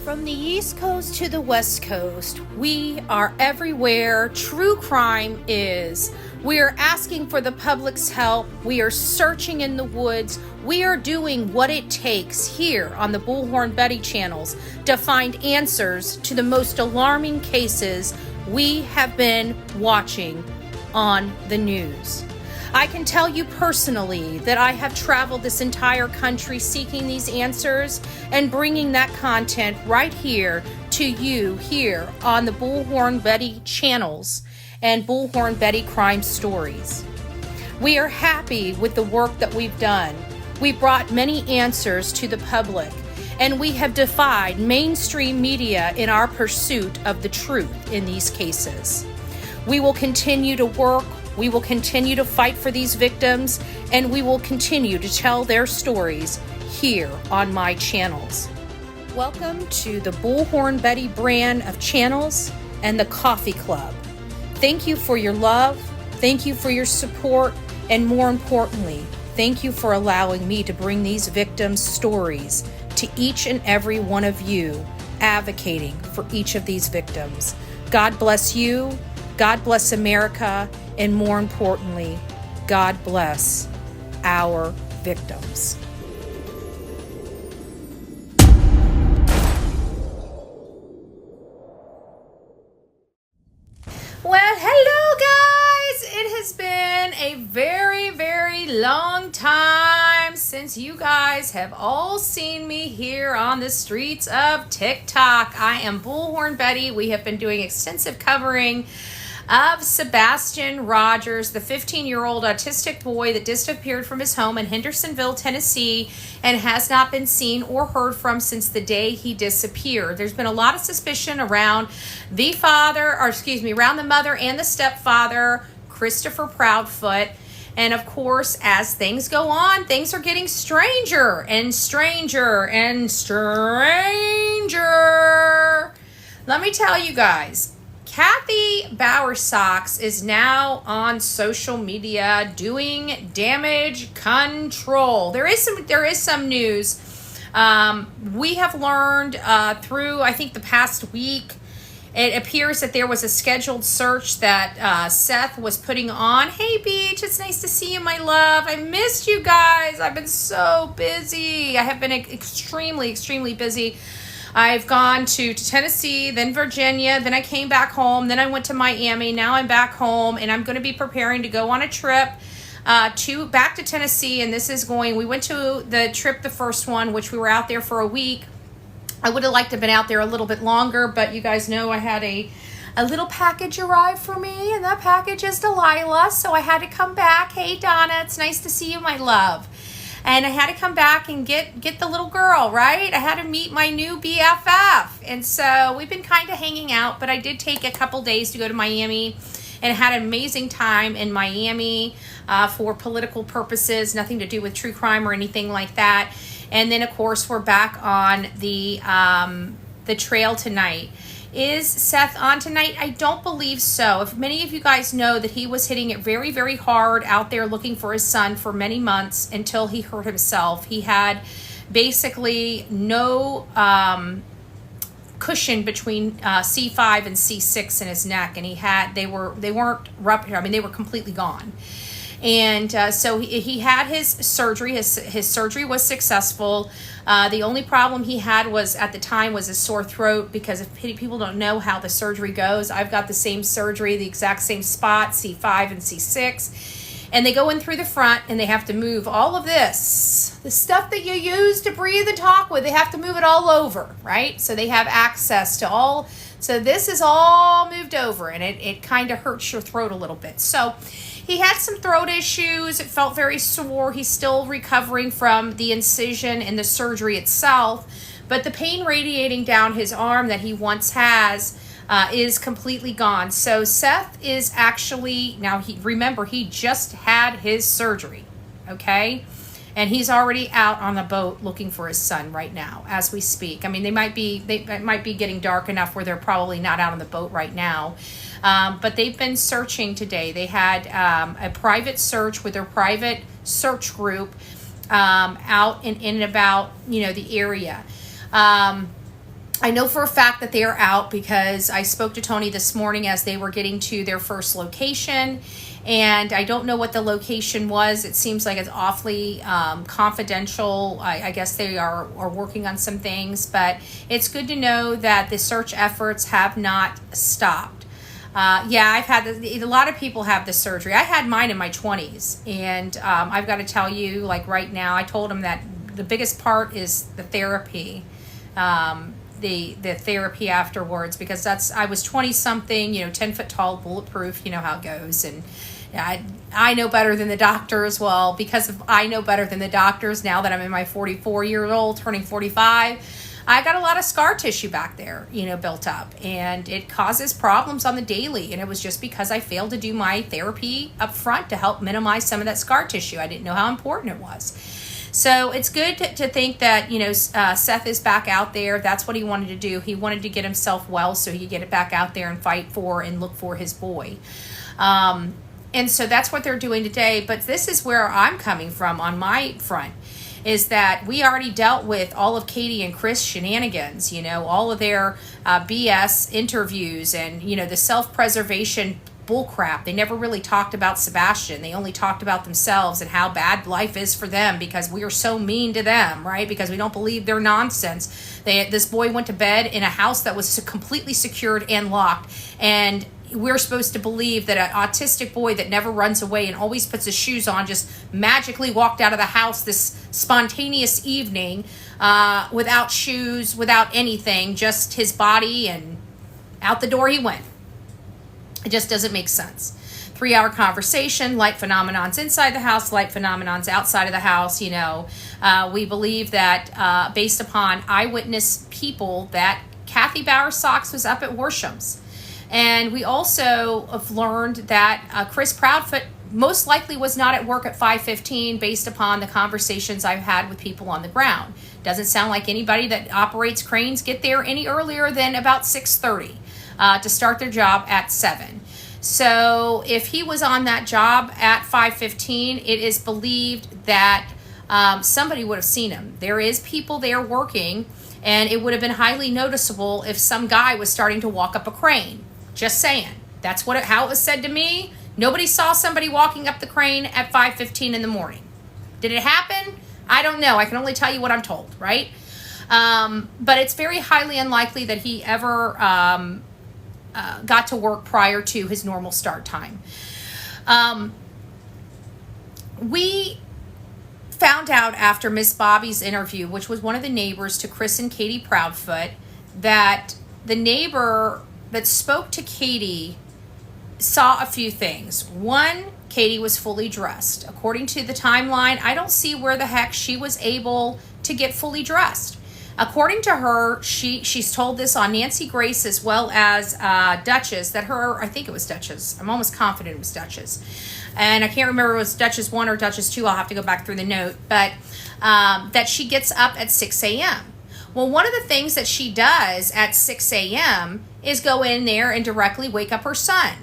From the East Coast to the West Coast, we are everywhere true crime is. We are asking for the public's help. We are searching in the woods. We are doing what it takes here on the Bullhorn Betty channels to find answers to the most alarming cases we have been watching on the news. I can tell you personally that I have traveled this entire country seeking these answers and bringing that content right here to you here on the Bullhorn Betty channels and Bullhorn Betty Crime Stories. We are happy with the work that we've done. We brought many answers to the public, and we have defied mainstream media in our pursuit of the truth in these cases. We will continue to work. We will continue to fight for these victims, and we will continue to tell their stories here on my channels. Welcome to the Bullhorn Betty brand of channels and the Coffee Club. Thank you for your love, thank you for your support, and more importantly, thank you for allowing me to bring these victims' stories to each and every one of you, advocating for each of these victims. God bless you, God bless America, and more importantly, God bless our victims. Well, hello guys! It has been a very, very long time since you guys have all seen me here on the streets of TikTok. I am Bullhorn Betty. We have been doing extensive covering of Sebastian Rogers, the 15-year-old autistic boy that disappeared from his home in Hendersonville, Tennessee, and has not been seen or heard from since the day he disappeared. There's been a lot of suspicion around around the mother and the stepfather, Christopher Proudfoot. And of course, as things go on, things are getting stranger and stranger and stranger. Let me tell you guys, Cathy Bowersox is now on social media doing damage control. There is some news. We have learned through, I think, the past week. It appears that there was a scheduled search that Seth was putting on. Hey, Beach, it's nice to see you, my love. I missed you guys. I've been so busy. I have been extremely, extremely busy. I've gone to Tennessee, then Virginia, then I came back home, then I went to Miami, now I'm back home, and I'm going to be preparing to go on a trip back to Tennessee, and we went to the trip, the first one, which we were out there for a week. I would have liked to have been out there a little bit longer, but you guys know I had a little package arrive for me, and that package is Delilah, so I had to come back. Hey, Donna, it's nice to see you, my love. And I had to come back and get the little girl, right? I had to meet my new BFF. And so we've been kind of hanging out, but I did take a couple days to go to Miami and had an amazing time in Miami for political purposes, nothing to do with true crime or anything like that. And then, of course, we're back on the trail tonight. Is Seth on tonight? I don't believe so. If many of you guys know that he was hitting it very, very hard out there looking for his son for many months until he hurt himself. He had basically no cushion between C5 and C6 in his neck, and they weren't ruptured. I mean, they were completely gone. And so he had his surgery. His surgery was successful. The only problem he had at the time was a sore throat, because if people don't know how the surgery goes, I've got the same surgery, the exact same spot, C5 and C6. And they go in through the front, and they have to move all of this, the stuff that you use to breathe and talk with, they have to move it all over, right? So they have access to all. So this is all moved over, and it kind of hurts your throat a little bit. So he had some throat issues. It felt very sore. He's still recovering from the incision and the surgery itself. But the pain radiating down his arm that he once has is completely gone. So Seth is actually, now remember, he just had his surgery, okay? And he's already out on the boat looking for his son right now as we speak. I mean, it might be getting dark enough where they're probably not out on the boat right now. But they've been searching today. They had a private search with their private search group out in and about, the area. I know for a fact that they are out because I spoke to Tony this morning as they were getting to their first location, and I don't know what the location was. It seems like it's awfully confidential. I guess they are working on some things, but it's good to know that the search efforts have not stopped. Yeah, I've had a lot of people have this surgery. I had mine in my 20s, and I've got to tell you, like right now, I told them that the biggest part is the therapy. The therapy afterwards, because I was 20 something, 10 foot tall, bulletproof, you know how it goes. And I know better than the doctors. Well, because I know better than the doctors, now that I'm in my 44-year-old turning 45, I got a lot of scar tissue back there, built up, and it causes problems on the daily. And it was just because I failed to do my therapy up front to help minimize some of that scar tissue. I didn't know how important it was. So it's good to think that, Seth is back out there. That's what he wanted to do. He wanted to get himself well so he could get it back out there and fight for and look for his boy. And so that's what they're doing today. But this is where I'm coming from on my front, is that we already dealt with all of Katie and Chris shenanigans, all of their BS interviews and, the self-preservation bullcrap. They never really talked about Sebastian. They only talked about themselves and how bad life is for them because we are so mean to them, right? Because we don't believe their nonsense. This boy went to bed in a house that was completely secured and locked, and we're supposed to believe that an autistic boy that never runs away and always puts his shoes on just magically walked out of the house this spontaneous evening without shoes, without anything, just his body, and out the door he went. It just doesn't make sense. 3-hour conversation, light phenomenons inside the house, light phenomenons outside of the house. We believe that based upon eyewitness people that Cathy Bowersox was up at Worsham's. And we also have learned that Chris Proudfoot most likely was not at work at 5:15 based upon the conversations I've had with people on the ground. Doesn't sound like anybody that operates cranes get there any earlier than about 6:30. To start their job at 7. So if he was on that job at 5:15, it is believed that somebody would have seen him. There is people there working, and it would have been highly noticeable if some guy was starting to walk up a crane. Just saying. That's how it was said to me. Nobody saw somebody walking up the crane at 5:15 in the morning. Did it happen? I don't know. I can only tell you what I'm told, right? But it's very highly unlikely that he ever got to work prior to his normal start time. We found out after Miss Bobby's interview, which was one of the neighbors to Chris and Katie Proudfoot, that the neighbor that spoke to Katie saw a few things. One, Katie was fully dressed. According to the timeline, I don't see where the heck she was able to get fully dressed. According to her, she's told this on Nancy Grace as well as Duchess, that I think it was Duchess. I'm almost confident it was Duchess. And I can't remember if it was Duchess 1 or Duchess 2. I'll have to go back through the note. But that she gets up at 6 a.m. Well, one of the things that she does at 6 a.m. is go in there and directly wake up her son.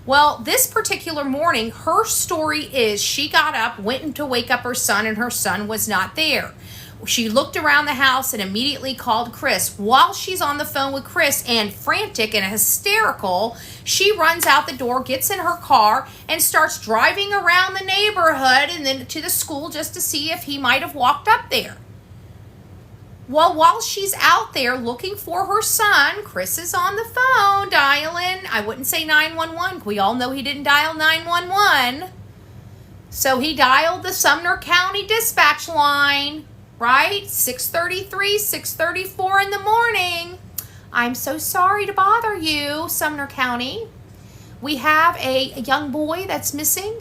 Well, this particular morning, her story is she got up, went in to wake up her son, and her son was not there. She looked around the house and immediately called Chris. While she's on the phone with Chris and frantic and hysterical, she runs out the door, gets in her car, and starts driving around the neighborhood and then to the school just to see if he might have walked up there. Well, while she's out there looking for her son, Chris is on the phone dialing, I wouldn't say 911. We all know he didn't dial 911. So he dialed the Sumner County dispatch line. Right? 6:33, 6:34 in the morning. I'm so sorry to bother you, Sumner County. We have a young boy that's missing.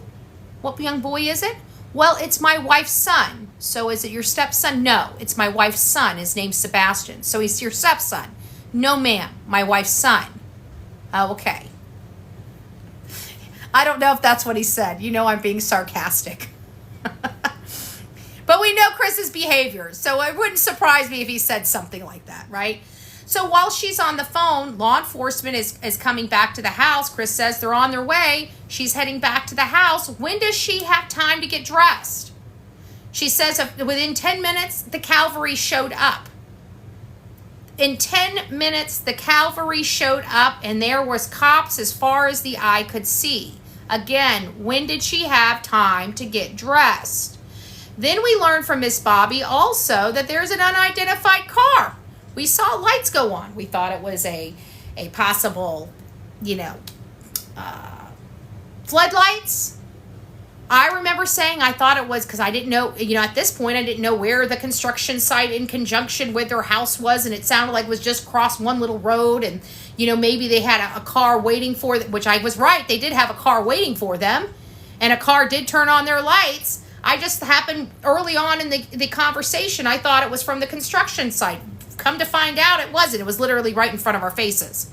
What young boy is it? Well, it's my wife's son. So is it your stepson? No, it's my wife's son. His name's Sebastian. So he's your stepson. No, ma'am, my wife's son. Oh, okay. I don't know if that's what he said. I'm being sarcastic. But we know Chris's behavior, so it wouldn't surprise me if he said something like that, right? So while she's on the phone, law enforcement is coming back to the house. Chris says they're on their way. She's heading back to the house. When does she have time to get dressed? She says within 10 minutes, the cavalry showed up. In 10 minutes, the cavalry showed up and there was cops as far as the eye could see. Again, when did she have time to get dressed? Then we learned from Miss Bobby also that there's an unidentified car. We saw lights go on. We thought it was a possible, floodlights. I remember saying I thought it was, because I didn't know, at this point I didn't know where the construction site in conjunction with their house was, and it sounded like it was just across one little road, and maybe they had a car waiting for them, which I was right, they did have a car waiting for them, and a car did turn on their lights. I just happened early on in the conversation, I thought it was from the construction site. Come to find out it wasn't. It was literally right in front of our faces.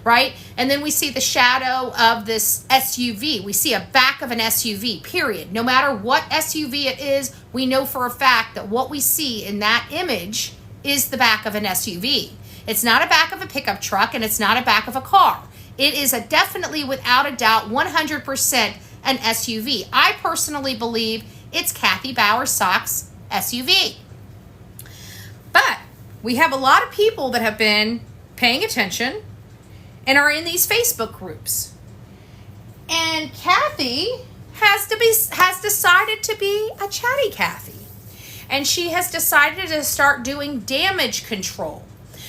Right? And then we see the shadow of this SUV. We see a back of an SUV, period. No matter what SUV it is, we know for a fact that what we see in that image is the back of an SUV. It's not a back of a pickup truck, and it's not a back of a car. It is definitely, without a doubt, 100% an SUV. I personally believe it's Cathy Bowersox SUV. But we have a lot of people that have been paying attention and are in these Facebook groups. And Cathy has decided to be a chatty Cathy. And she has decided to start doing damage control.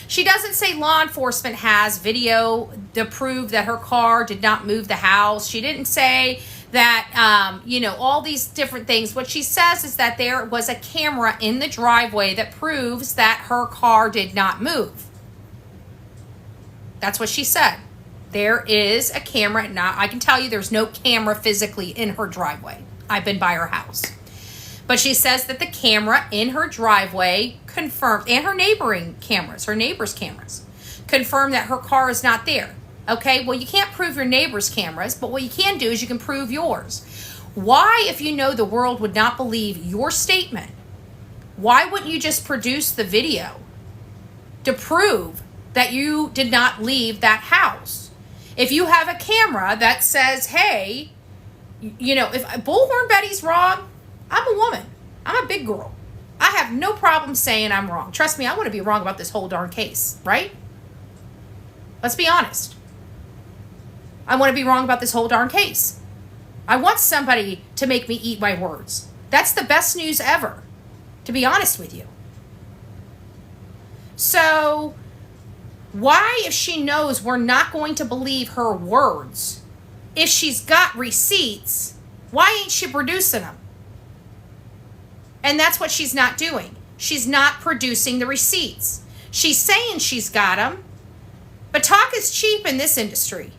She doesn't say law enforcement has video to prove that her car did not move the house. She didn't say that, all these different things. What she says is that there was a camera in the driveway that proves that her car did not move. That's what she said. There is a camera. Now, I can tell you there's no camera physically in her driveway. I've been by her house. But she says that the camera in her driveway confirmed, and her neighbor's cameras, confirm that her car is not there. Okay, well, you can't prove your neighbor's cameras, but what you can do is you can prove yours. Why, if you know the world would not believe your statement, why wouldn't you just produce the video to prove that you did not leave that house? If you have a camera that says, hey, if Bullhorn Betty's wrong, I'm a woman. I'm a big girl. I have no problem saying I'm wrong. Trust me, I want to be wrong about this whole darn case, right? Let's be honest. I want to be wrong about this whole darn case. I want somebody to make me eat my words. That's the best news ever, to be honest with you. So why, if she knows we're not going to believe her words, if she's got receipts, why ain't she producing them? And that's what she's not doing. She's not producing the receipts. She's saying she's got them, but talk is cheap in this industry.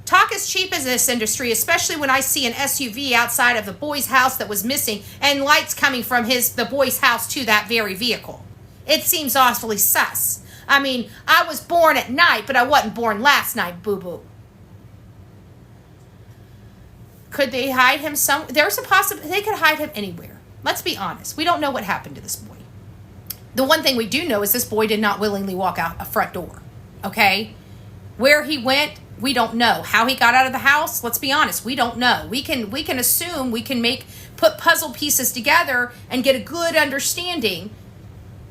Talk is cheap in this industry, especially when I see an SUV outside of the boy's house that was missing and lights coming from the boy's house to that very vehicle. It seems awfully sus. I mean, I was born at night, but I wasn't born last night, boo-boo. Could they hide him there's a possibility they could hide him anywhere. Let's be honest. We don't know what happened to this boy. The one thing we do know is this boy did not willingly walk out a front door. Okay? Where he went, we don't know. How he got out of the house, let's be honest, we don't know. We can assume, we can put puzzle pieces together and get a good understanding.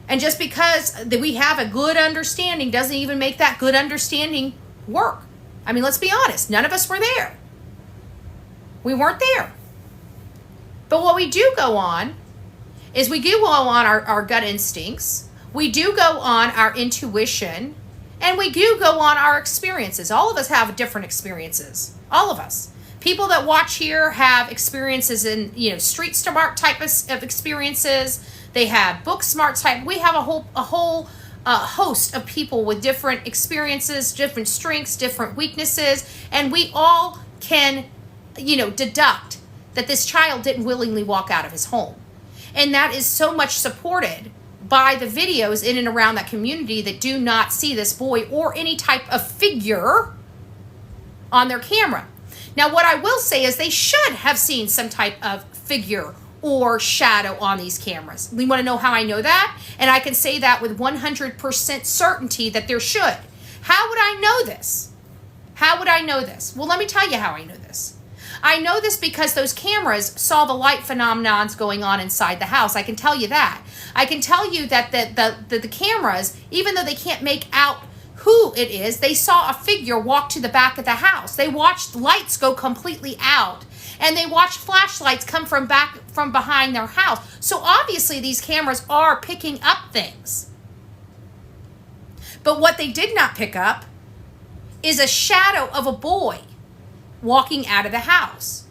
And just because we have a good understanding doesn't even make that good understanding work. I mean, let's be honest. None of us were there. We weren't there. But what we do go on is we do go on our gut instincts. We do go on our intuition. And we do go on our experiences. All of us have different experiences. All of us. People that watch here have experiences in, street smart type of experiences. They have book smart type. We have a whole host of people with different experiences, different strengths, different weaknesses. And we all can, deduct that this child didn't willingly walk out of his home. And that is so much supported by the videos in and around that community that do not see this boy or any type of figure on their camera. Now, what I will say is they should have seen some type of figure or shadow on these cameras. We want to know how I know that? And I can say that with 100% certainty that there should. How would I know this? How would I know this? Well, let me tell you how I know this. I know this because those cameras saw the light phenomenons going on inside the house. I can tell you that. I can tell you that the cameras, even though they can't make out who it is, they saw a figure walk to the back of the house. They watched lights go completely out, and they watched flashlights come from behind their house. So obviously these cameras are picking up things. But what they did not pick up is a shadow of a boy walking out of the house.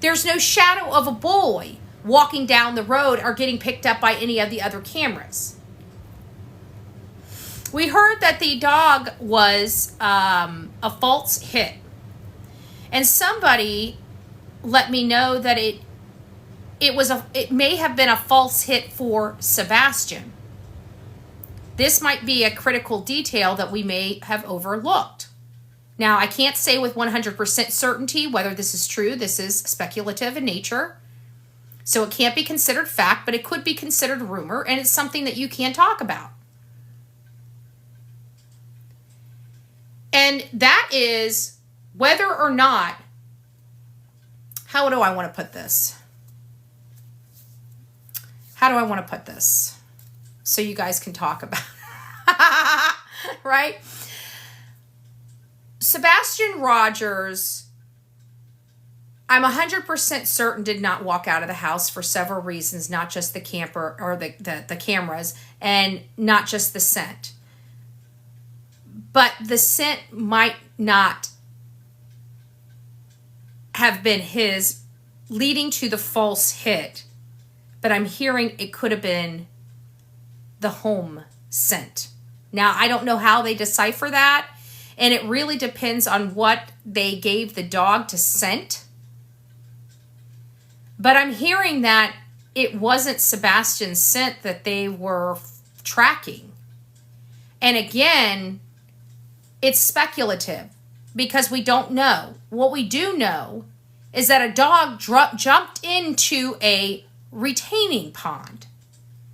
There's no shadow of a boy walking down the road or getting picked up by any of the other cameras. We heard that the dog was a false hit. And somebody let me know that it may have been a false hit for Sebastian. This might be a critical detail that we may have overlooked. Now, I can't say with 100% certainty whether this is true. This is speculative in nature. So it can't be considered fact, but it could be considered rumor, and it's something that you can talk about. And that is whether or not, how do I want to put this? How do I want to put this? So you guys can talk about it. Right? Sebastian Rogers, I'm 100% certain, did not walk out of the house for several reasons, not just the camper or the cameras, and not just the scent. But the scent might not have been his leading to the false hit, but I'm hearing it could have been the home scent. Now, I don't know how they decipher that, and it really depends on what they gave the dog to scent. But I'm hearing that it wasn't Sebastian's scent that they were tracking. And again, it's speculative because we don't know. What we do know is that a dog jumped into a retaining pond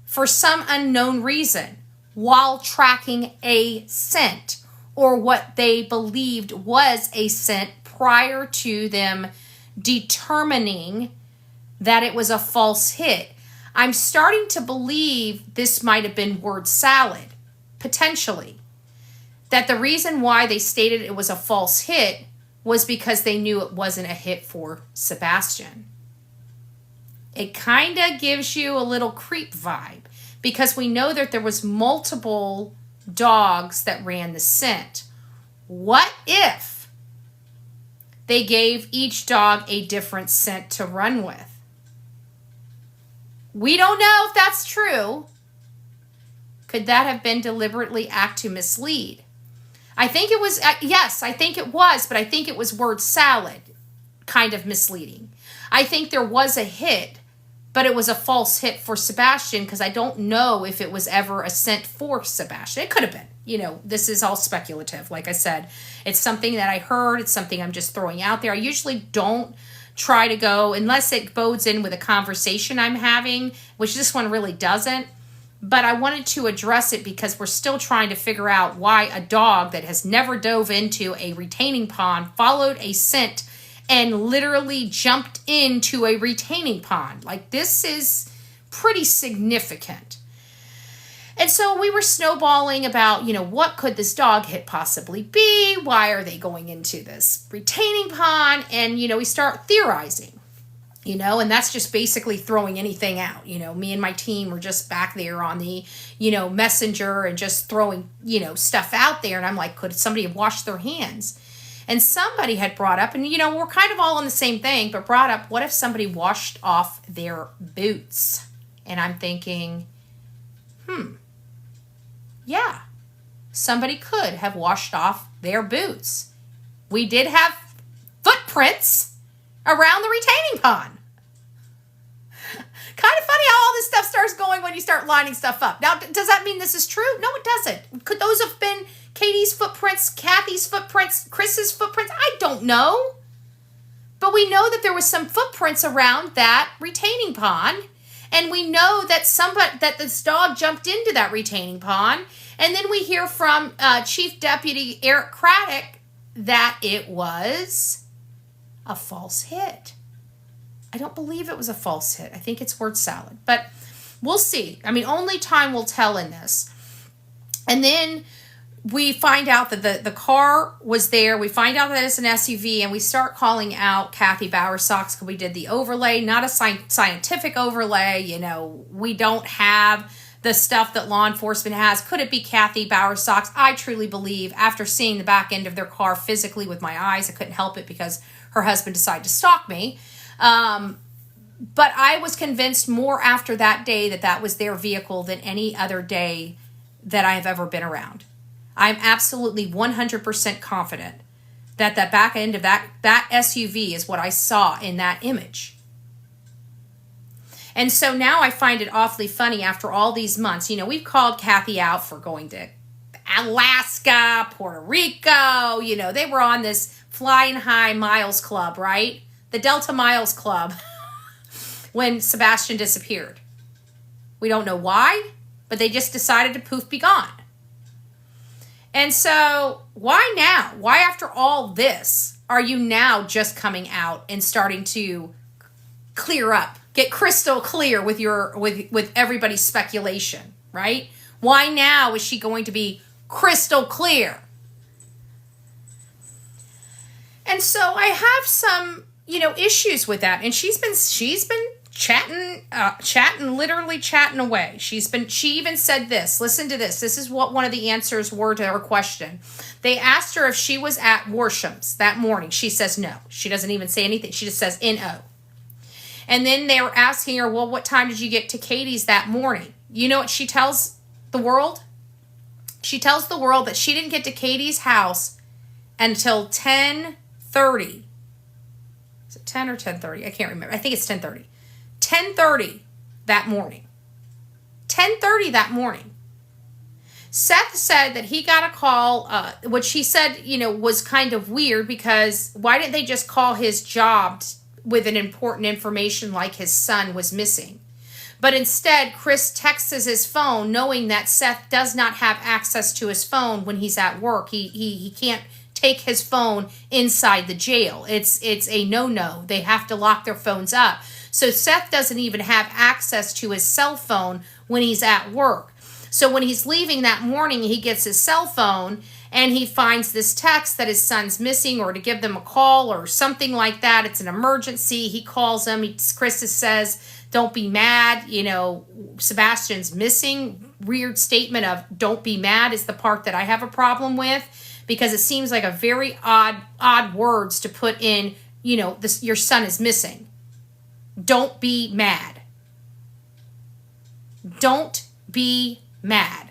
for some unknown reason while tracking a scent, or what they believed was a scent, prior to them determining that it was a false hit. I'm starting to believe this might have been word salad, potentially. That the reason why they stated it was a false hit was because they knew it wasn't a hit for Sebastian. It kind of gives you a little creep vibe, because we know that there was multiple dogs that ran the scent. What if they gave each dog a different scent to run with? We don't know if that's true. Could that have been deliberately act to mislead? I think it was, yes, I think it was, but I think it was word salad, kind of misleading. I think there was a hit, but it was a false hit for Sebastian, because I don't know if it was ever a scent for Sebastian. It could have been. You know, this is all speculative. Like I said, it's something that I heard. It's something I'm just throwing out there. I usually don't try to go, unless it bodes in with a conversation I'm having, which this one really doesn't. But I wanted to address it because we're still trying to figure out why a dog that has never dove into a retaining pond followed a scent and literally jumped into a retaining pond. Like, this is pretty significant. And so we were snowballing about, you know, what could this dog hit possibly be? Why are they going into this retaining pond? And, you know, we start theorizing, you know, and that's just basically throwing anything out. You know, me and my team were just back there on the, you know, messenger and just throwing, you know, stuff out there. And I'm like, could somebody have washed their hands? And somebody had brought up, and, you know, we're kind of all on the same thing, but brought up, what if somebody washed off their boots? And I'm thinking, yeah, somebody could have washed off their boots. We did have footprints around the retaining pond. Kind of funny how all this stuff starts going when you start lining stuff up. Now, does that mean this is true? No, it doesn't. Could those have been Katie's footprints, Cathy's footprints, Chris's footprints? I don't know. But we know that there was some footprints around that retaining pond. And we know that this dog jumped into that retaining pond. And then we hear from Chief Deputy Eric Craddock that it was a false hit. I don't believe it was a false hit. I think it's word salad. But We'll see. I mean, only time will tell in this. And then we find out that the car was there. We find out that it's an SUV, and we start calling out Cathy Bowersox because we did the overlay, not a scientific overlay. You know, we don't have the stuff that law enforcement has. Could it be Cathy Bowersox? I truly believe, after seeing the back end of their car physically with my eyes, I couldn't help it because her husband decided to stalk me. But I was convinced more after that day that that was their vehicle than any other day that I have ever been around. I'm absolutely 100% confident that the back end of that SUV is what I saw in that image. And so now I find it awfully funny after all these months. You know, we've called Cathy out for going to Alaska, Puerto Rico. You know, they were on this Flying High Miles Club, right? The Delta Miles Club when Sebastian disappeared. We don't know why, but they just decided to poof, be gone. And so why now? Why after all this are you now just coming out and starting to clear up, get crystal clear with with everybody's speculation, right? Why now is she going to be crystal clear? And so I have some, issues with that. And she's been literally chatting away. She even said this. Listen to this. This is what one of the answers were to her question. They asked her if she was at Worsham's that morning. She says no. She doesn't even say anything. She just says N-O. And then they were asking her, well, what time did you get to Katie's that morning? You know what she tells the world? She tells the world that she didn't get to Katie's house until 10:30. Is it 10 or 10:30? I can't remember. I think it's 10:30. 10:30 that morning. 10:30 that morning. Seth said that he got a call, which he said, was kind of weird because why didn't they just call his job with an important information like his son was missing? But instead, Chris texts his phone knowing that Seth does not have access to his phone when he's at work. He can't take his phone inside the jail. It's a no-no. They have to lock their phones up. So Seth doesn't even have access to his cell phone when he's at work. So when he's leaving that morning, he gets his cell phone and he finds this text that his son's missing or to give them a call or something like that. It's an emergency. He calls them. Chris says, don't be mad. Sebastian's missing. Weird statement of don't be mad is the part that I have a problem with because it seems like a very odd words to put in, your son is missing. Don't be mad. Don't be mad.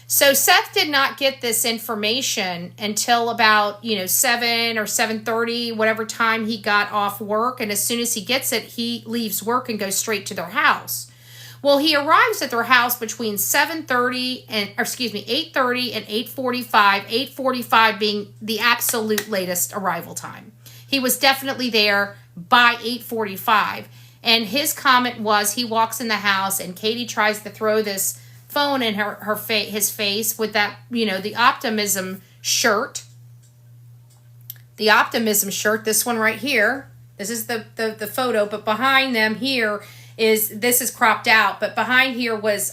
So Seth did not get this information until about, 7 or 7:30, whatever time he got off work. And as soon as he gets it, he leaves work and goes straight to their house. Well, he arrives at their house between 8:30 and 8:45, 8:45 being the absolute latest arrival time. He was definitely there by 8:45. And his comment was he walks in the house and Katie tries to throw this phone in his face with that, the optimism shirt. The optimism shirt, this one right here. This is the photo, but behind them here this is cropped out, but behind here was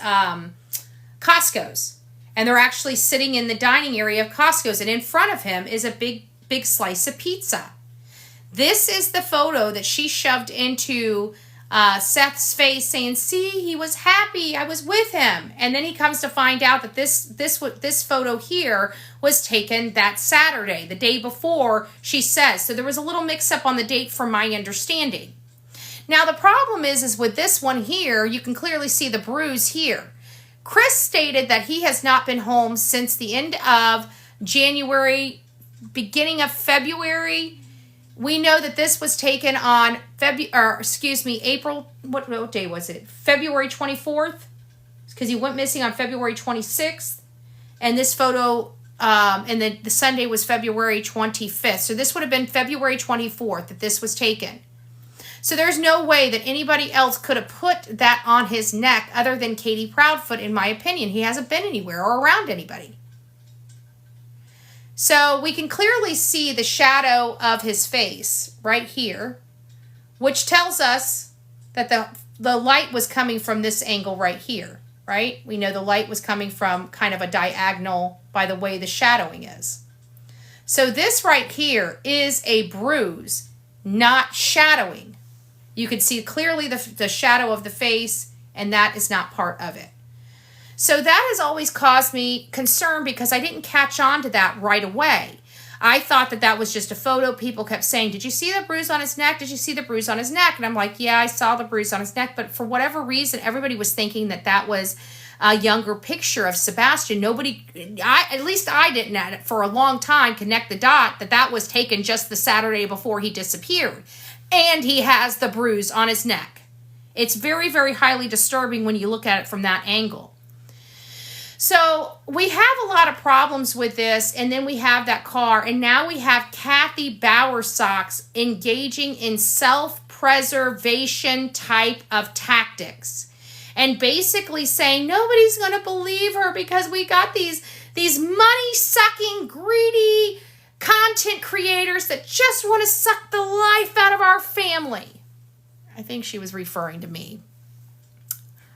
Costco's. And they're actually sitting in the dining area of Costco's, and in front of him is a big slice of pizza. This is the photo that she shoved into Seth's face saying, see, he was happy, I was with him. And then he comes to find out that this photo here was taken that Saturday, the day before, she says. So there was a little mix up on the date from my understanding. Now the problem is with this one here, you can clearly see the bruise here. Chris stated that he has not been home since the end of January, beginning of February. We know that this was taken on April, what day was it? February 24th, because he went missing on February 26th. And this photo, and then the Sunday was February 25th. So this would have been February 24th that this was taken. So there's no way that anybody else could have put that on his neck other than Katie Proudfoot, in my opinion. He hasn't been anywhere or around anybody. So we can clearly see the shadow of his face right here which tells us that the light was coming from this angle right here, right? We know the light was coming from kind of a diagonal by the way the shadowing is. So this right here is a bruise, not shadowing. You can see clearly the shadow of the face, and that is not part of it. So that has always caused me concern because I didn't catch on to that right away. I thought that was just a photo. People kept saying, did you see the bruise on his neck? Did you see the bruise on his neck? And I'm like, yeah, I saw the bruise on his neck. But for whatever reason, everybody was thinking that was a younger picture of Sebastian. Nobody, at least I didn't for a long time connect the dot that was taken just the Saturday before he disappeared. And he has the bruise on his neck. It's very, very highly disturbing when you look at it from that angle. So we have a lot of problems with this, and then we have that car, and now we have Cathy Bowersox engaging in self-preservation type of tactics, and basically saying nobody's going to believe her because we got these money-sucking, greedy content creators that just want to suck the life out of our family. I think she was referring to me.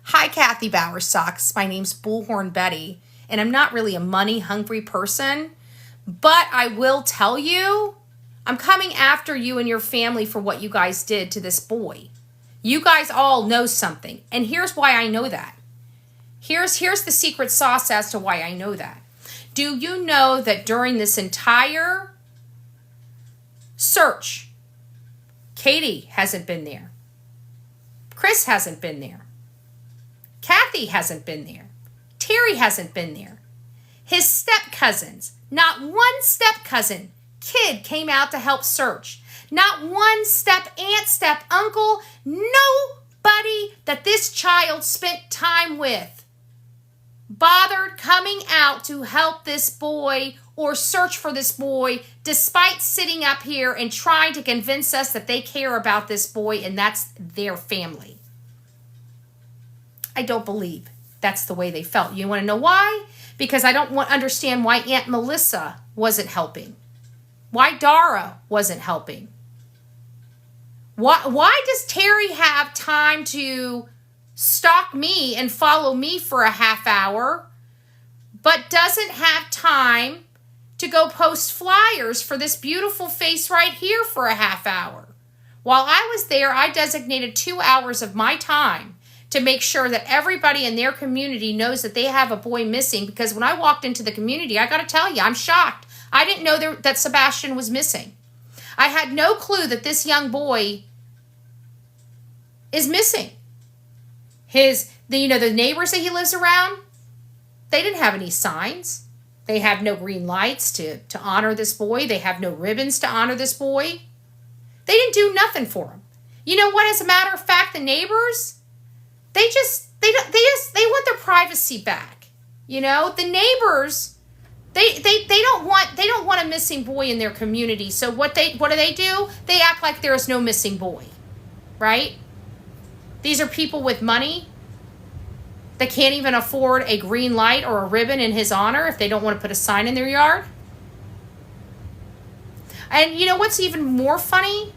Hi, Cathy Bowersox. My name's Bullhorn Betty, and I'm not really a money-hungry person, but I will tell you, I'm coming after you and your family for what you guys did to this boy. You guys all know something, and here's why I know that. Here's the secret sauce as to why I know that. Do you know that during this entire search, Katie hasn't been there. Chris hasn't been there. Cathy hasn't been there. Terry hasn't been there. His step-cousins, not one step-cousin, kid came out to help search. Not one step-aunt, step-uncle, nobody that this child spent time with bothered coming out to help this boy or search for this boy, despite sitting up here and trying to convince us that they care about this boy and that's their family. I don't believe that's the way they felt. You want to know why? Because I don't understand why Aunt Melissa wasn't helping. Why Dara wasn't helping. Why does Terry have time to stalk me and follow me for a half hour, but doesn't have time to go post flyers for this beautiful face right here for a half hour? While I was there, I designated 2 hours of my time to make sure that everybody in their community knows that they have a boy missing, because when I walked into the community, I got to tell you, I'm shocked. I didn't know that Sebastian was missing. I had no clue that this young boy is missing. The neighbors that he lives around, they didn't have any signs. They have no green lights to honor this boy. They have no ribbons to honor this boy. They didn't do nothing for him. You know what? As a matter of fact, the neighbors, they want their privacy back. You know, the neighbors, they don't want a missing boy in their community. So what do? They act like there is no missing boy, right? These are people with money that can't even afford a green light or a ribbon in his honor if they don't want to put a sign in their yard. And you know what's even more funny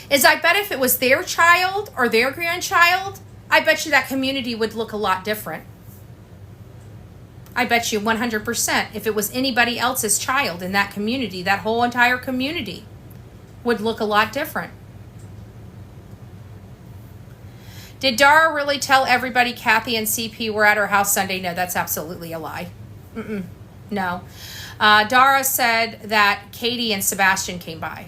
is I bet if it was their child or their grandchild, I bet you that community would look a lot different. I bet you 100% if it was anybody else's child in that community, that whole entire community would look a lot different. Did Dara really tell everybody Cathy and CP were at her house Sunday? No, that's absolutely a lie. No. Dara said that Katie and Sebastian came by.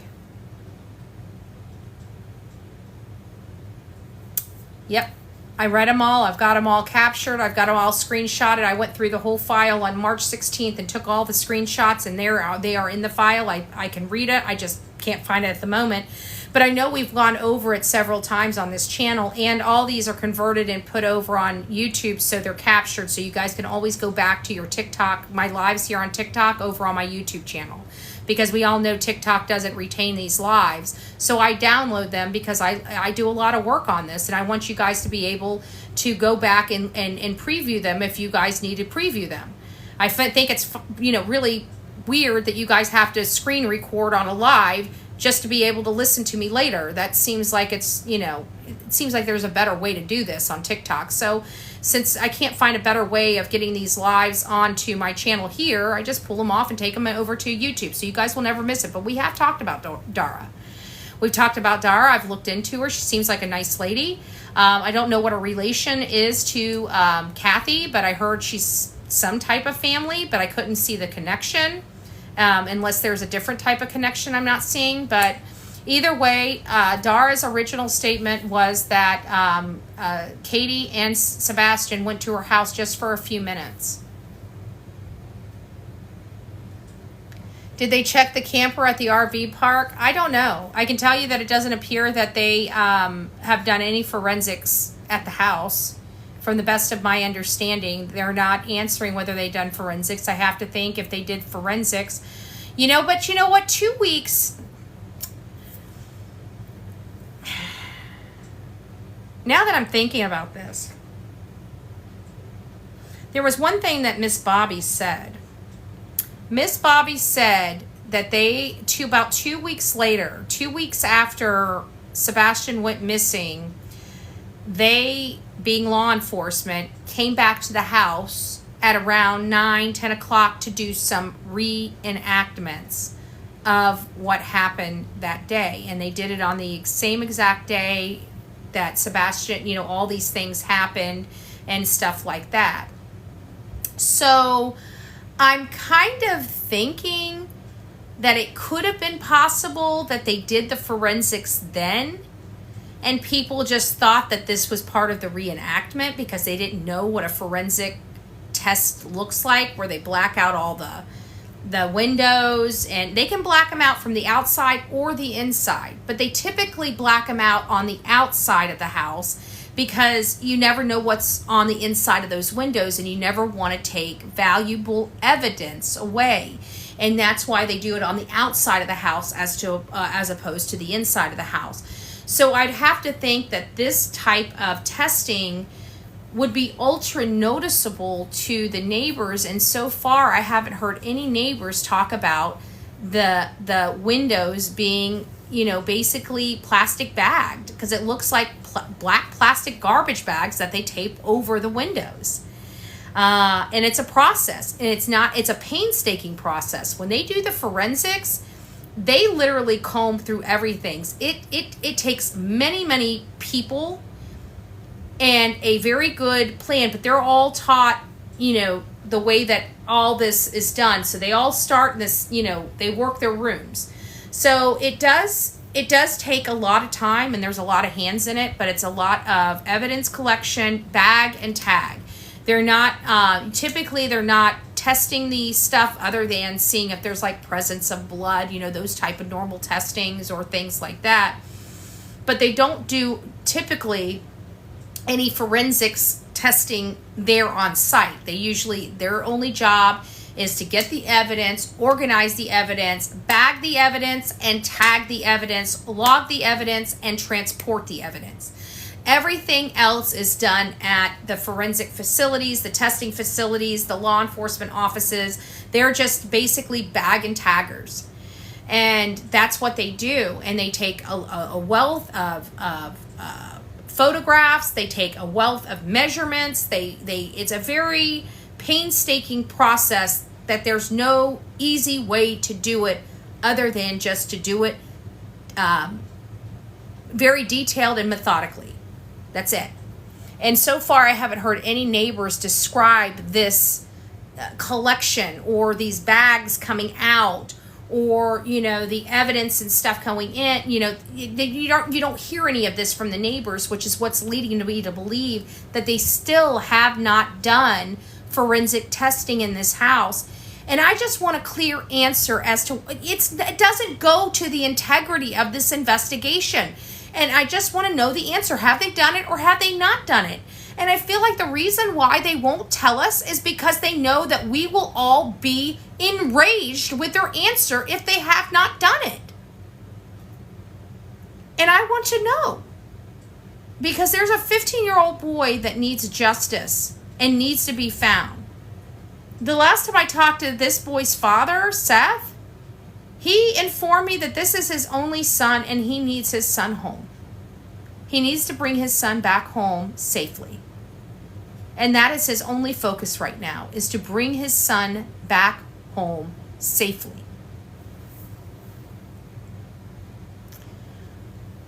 Yep. I read them all. I've got them all captured. I've got them all screenshotted. I went through the whole file on March 16th and took all the screenshots, and they are in the file. I can read it. I just can't find it at the moment. But I know we've gone over it several times on this channel, and all these are converted and put over on YouTube, so they're captured. So you guys can always go back to your TikTok, my lives here on TikTok, over on my YouTube channel. Because we all know TikTok doesn't retain these lives. So I download them because I do a lot of work on this, and I want you guys to be able to go back and preview them if you guys need to preview them. I think it's really weird that you guys have to screen record on a live just to be able to listen to me later. That seems like it's, it seems like there's a better way to do this on TikTok. So since I can't find a better way of getting these lives onto my channel here, I just pull them off and take them over to YouTube. So you guys will never miss it. But we have talked about Dara. We've talked about Dara. I've looked into her. She seems like a nice lady. I don't know what her relation is to Cathy, but I heard she's some type of family, but I couldn't see the connection unless there's a different type of connection I'm not seeing. But either way, Dara's original statement was that Katie and Sebastian went to her house just for a few minutes. Did they check the camper at the RV park? I don't know. I can tell you that it doesn't appear that they have done any forensics at the house. From the best of my understanding, they're not answering whether they've done forensics. I have to think if they did forensics. But you know what? 2 weeks. Now that I'm thinking about this, there was one thing that Miss Bobby said. Miss Bobby said that about 2 weeks later, 2 weeks after Sebastian went missing, they, being law enforcement, came back to the house at around 10 o'clock to do some reenactments of what happened that day. And they did it on the same exact day that Sebastian, all these things happened and stuff like that. So I'm kind of thinking that it could have been possible that they did the forensics then and people just thought that this was part of the reenactment because they didn't know what a forensic test looks like, where they black out all the windows, and they can black them out from the outside or the inside, but they typically black them out on the outside of the house because you never know what's on the inside of those windows and you never want to take valuable evidence away. And that's why they do it on the outside of the house as opposed to the inside of the house. So I'd have to think that this type of testing would be ultra noticeable to the neighbors. And so far, I haven't heard any neighbors talk about the windows being, basically plastic bagged, because it looks like black plastic garbage bags that they tape over the windows. And it's a process, and it's a painstaking process. When they do the forensics, they literally comb through everything. It takes many people and a very good plan, but they're all taught, the way that all this is done. So they all start in this, they work their rooms. So it does take a lot of time, and there's a lot of hands in it, but it's a lot of evidence collection, bag and tag. They're not, typically they're not testing the stuff other than seeing if there's like presence of blood, those type of normal testings or things like that. But they don't do typically any forensics testing there on site. Their only job is to get the evidence, organize the evidence, bag the evidence, and tag the evidence, log the evidence, and transport the evidence. Everything else is done at the forensic facilities, the testing facilities, the law enforcement offices. They're just basically bag and taggers. And that's what they do. And they take a wealth of photographs. They take a wealth of measurements. It's a very painstaking process that there's no easy way to do it other than just to do it very detailed and methodically. That's it. And so far, I haven't heard any neighbors describe this collection or these bags coming out or, the evidence and stuff going in. You don't hear any of this from the neighbors, which is what's leading me to believe that they still have not done forensic testing in this house. And I just want a clear answer as to it doesn't go to the integrity of this investigation. And I just want to know the answer. Have they done it or have they not done it? And I feel like the reason why they won't tell us is because they know that we will all be enraged with their answer if they have not done it. And I want to know. Because there's a 15-year-old boy that needs justice and needs to be found. The last time I talked to this boy's father, Seth, He informed me that this is his only son and he needs his son home. He needs to bring his son back home safely. And that is his only focus right now, is to bring his son back home safely.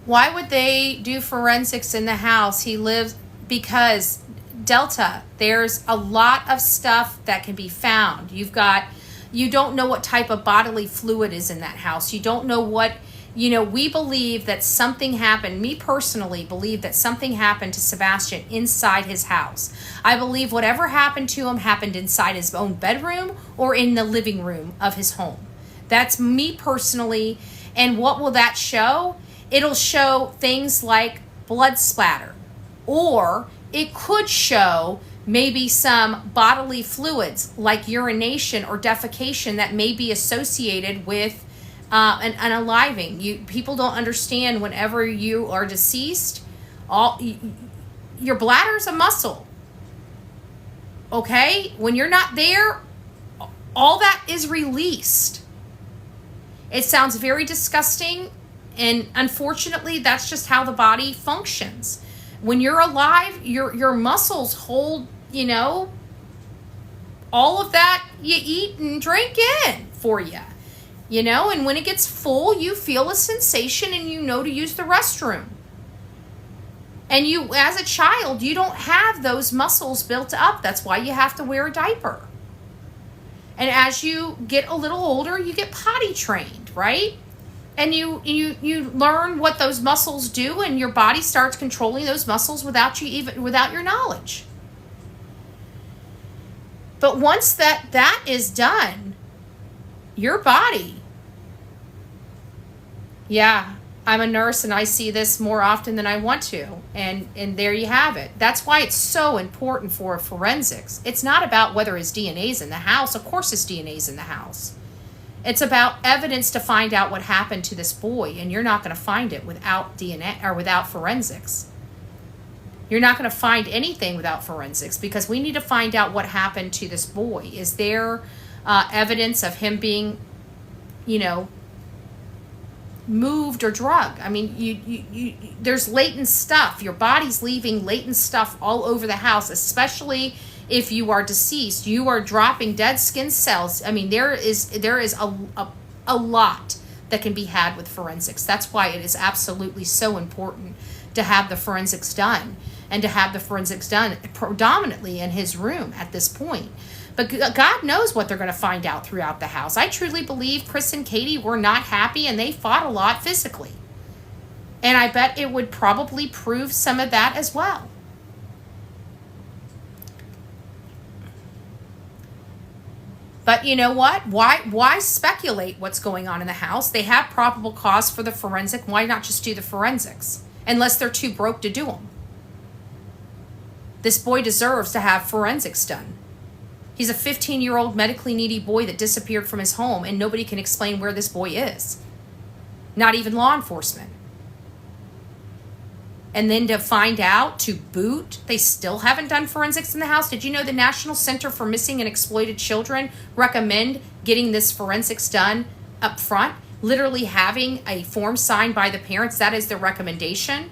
Why would they do forensics in the house? He lives, because Delta, there's a lot of stuff that can be found. You don't know what type of bodily fluid is in that house. You don't know what, we believe that something happened. Me personally believe that something happened to Sebastian inside his house. I believe whatever happened to him happened inside his own bedroom or in the living room of his home. That's me personally. And what will that show? It'll show things like blood splatter, or it could show maybe some bodily fluids like urination or defecation that may be associated with an unaliving. People don't understand, whenever you are deceased, your bladder's a muscle. Okay? When you're not there, all that is released. It sounds very disgusting, and unfortunately, that's just how the body functions. When you're alive, your muscles hold, all of that you eat and drink in for you. And when it gets full, you feel a sensation and you know to use the restroom. And you, as a child, you don't have those muscles built up. That's why you have to wear a diaper. And as you get a little older, you get potty trained, right? And you learn what those muscles do, and your body starts controlling those muscles without your knowledge. But once that is done, your body, I'm a nurse and I see this more often than I want to. And there you have it. That's why it's so important for forensics. It's not about whether his DNA's in the house. Of course his DNA's in the house. It's about evidence to find out what happened to this boy, and you're not going to find it without DNA or without forensics. You're not going to find anything without forensics, because we need to find out what happened to this boy. Is there evidence of him being, moved or drugged? I mean, you there's latent stuff. Your body's leaving latent stuff all over the house, especially if you are deceased. You are dropping dead skin cells. I mean, there is a lot that can be had with forensics. That's why it is absolutely so important to have the forensics done, and to have the forensics done predominantly in his room at this point. But God knows what they're going to find out throughout the house. I truly believe Chris and Katie were not happy, and they fought a lot physically. And I bet it would probably prove some of that as well. But you know what? Why speculate what's going on in the house? They have probable cause for the forensic. Why not just do the forensics? Unless they're too broke to do them. This boy deserves to have forensics done. He's a 15-year-old medically needy boy that disappeared from his home, and nobody can explain where this boy is. Not even law enforcement. And then to find out, to boot, they still haven't done forensics in the house. Did you know the National Center for Missing and Exploited Children recommend getting this forensics done up front? Literally having a form signed by the parents. That is their recommendation.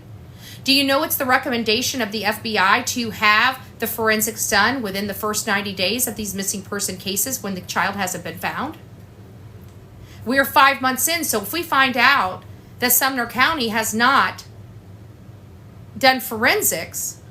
Do you know it's the recommendation of the FBI to have the forensics done within the first 90 days of these missing person cases when the child hasn't been found? We are 5 months in, so if we find out that Sumner County has not done forensics,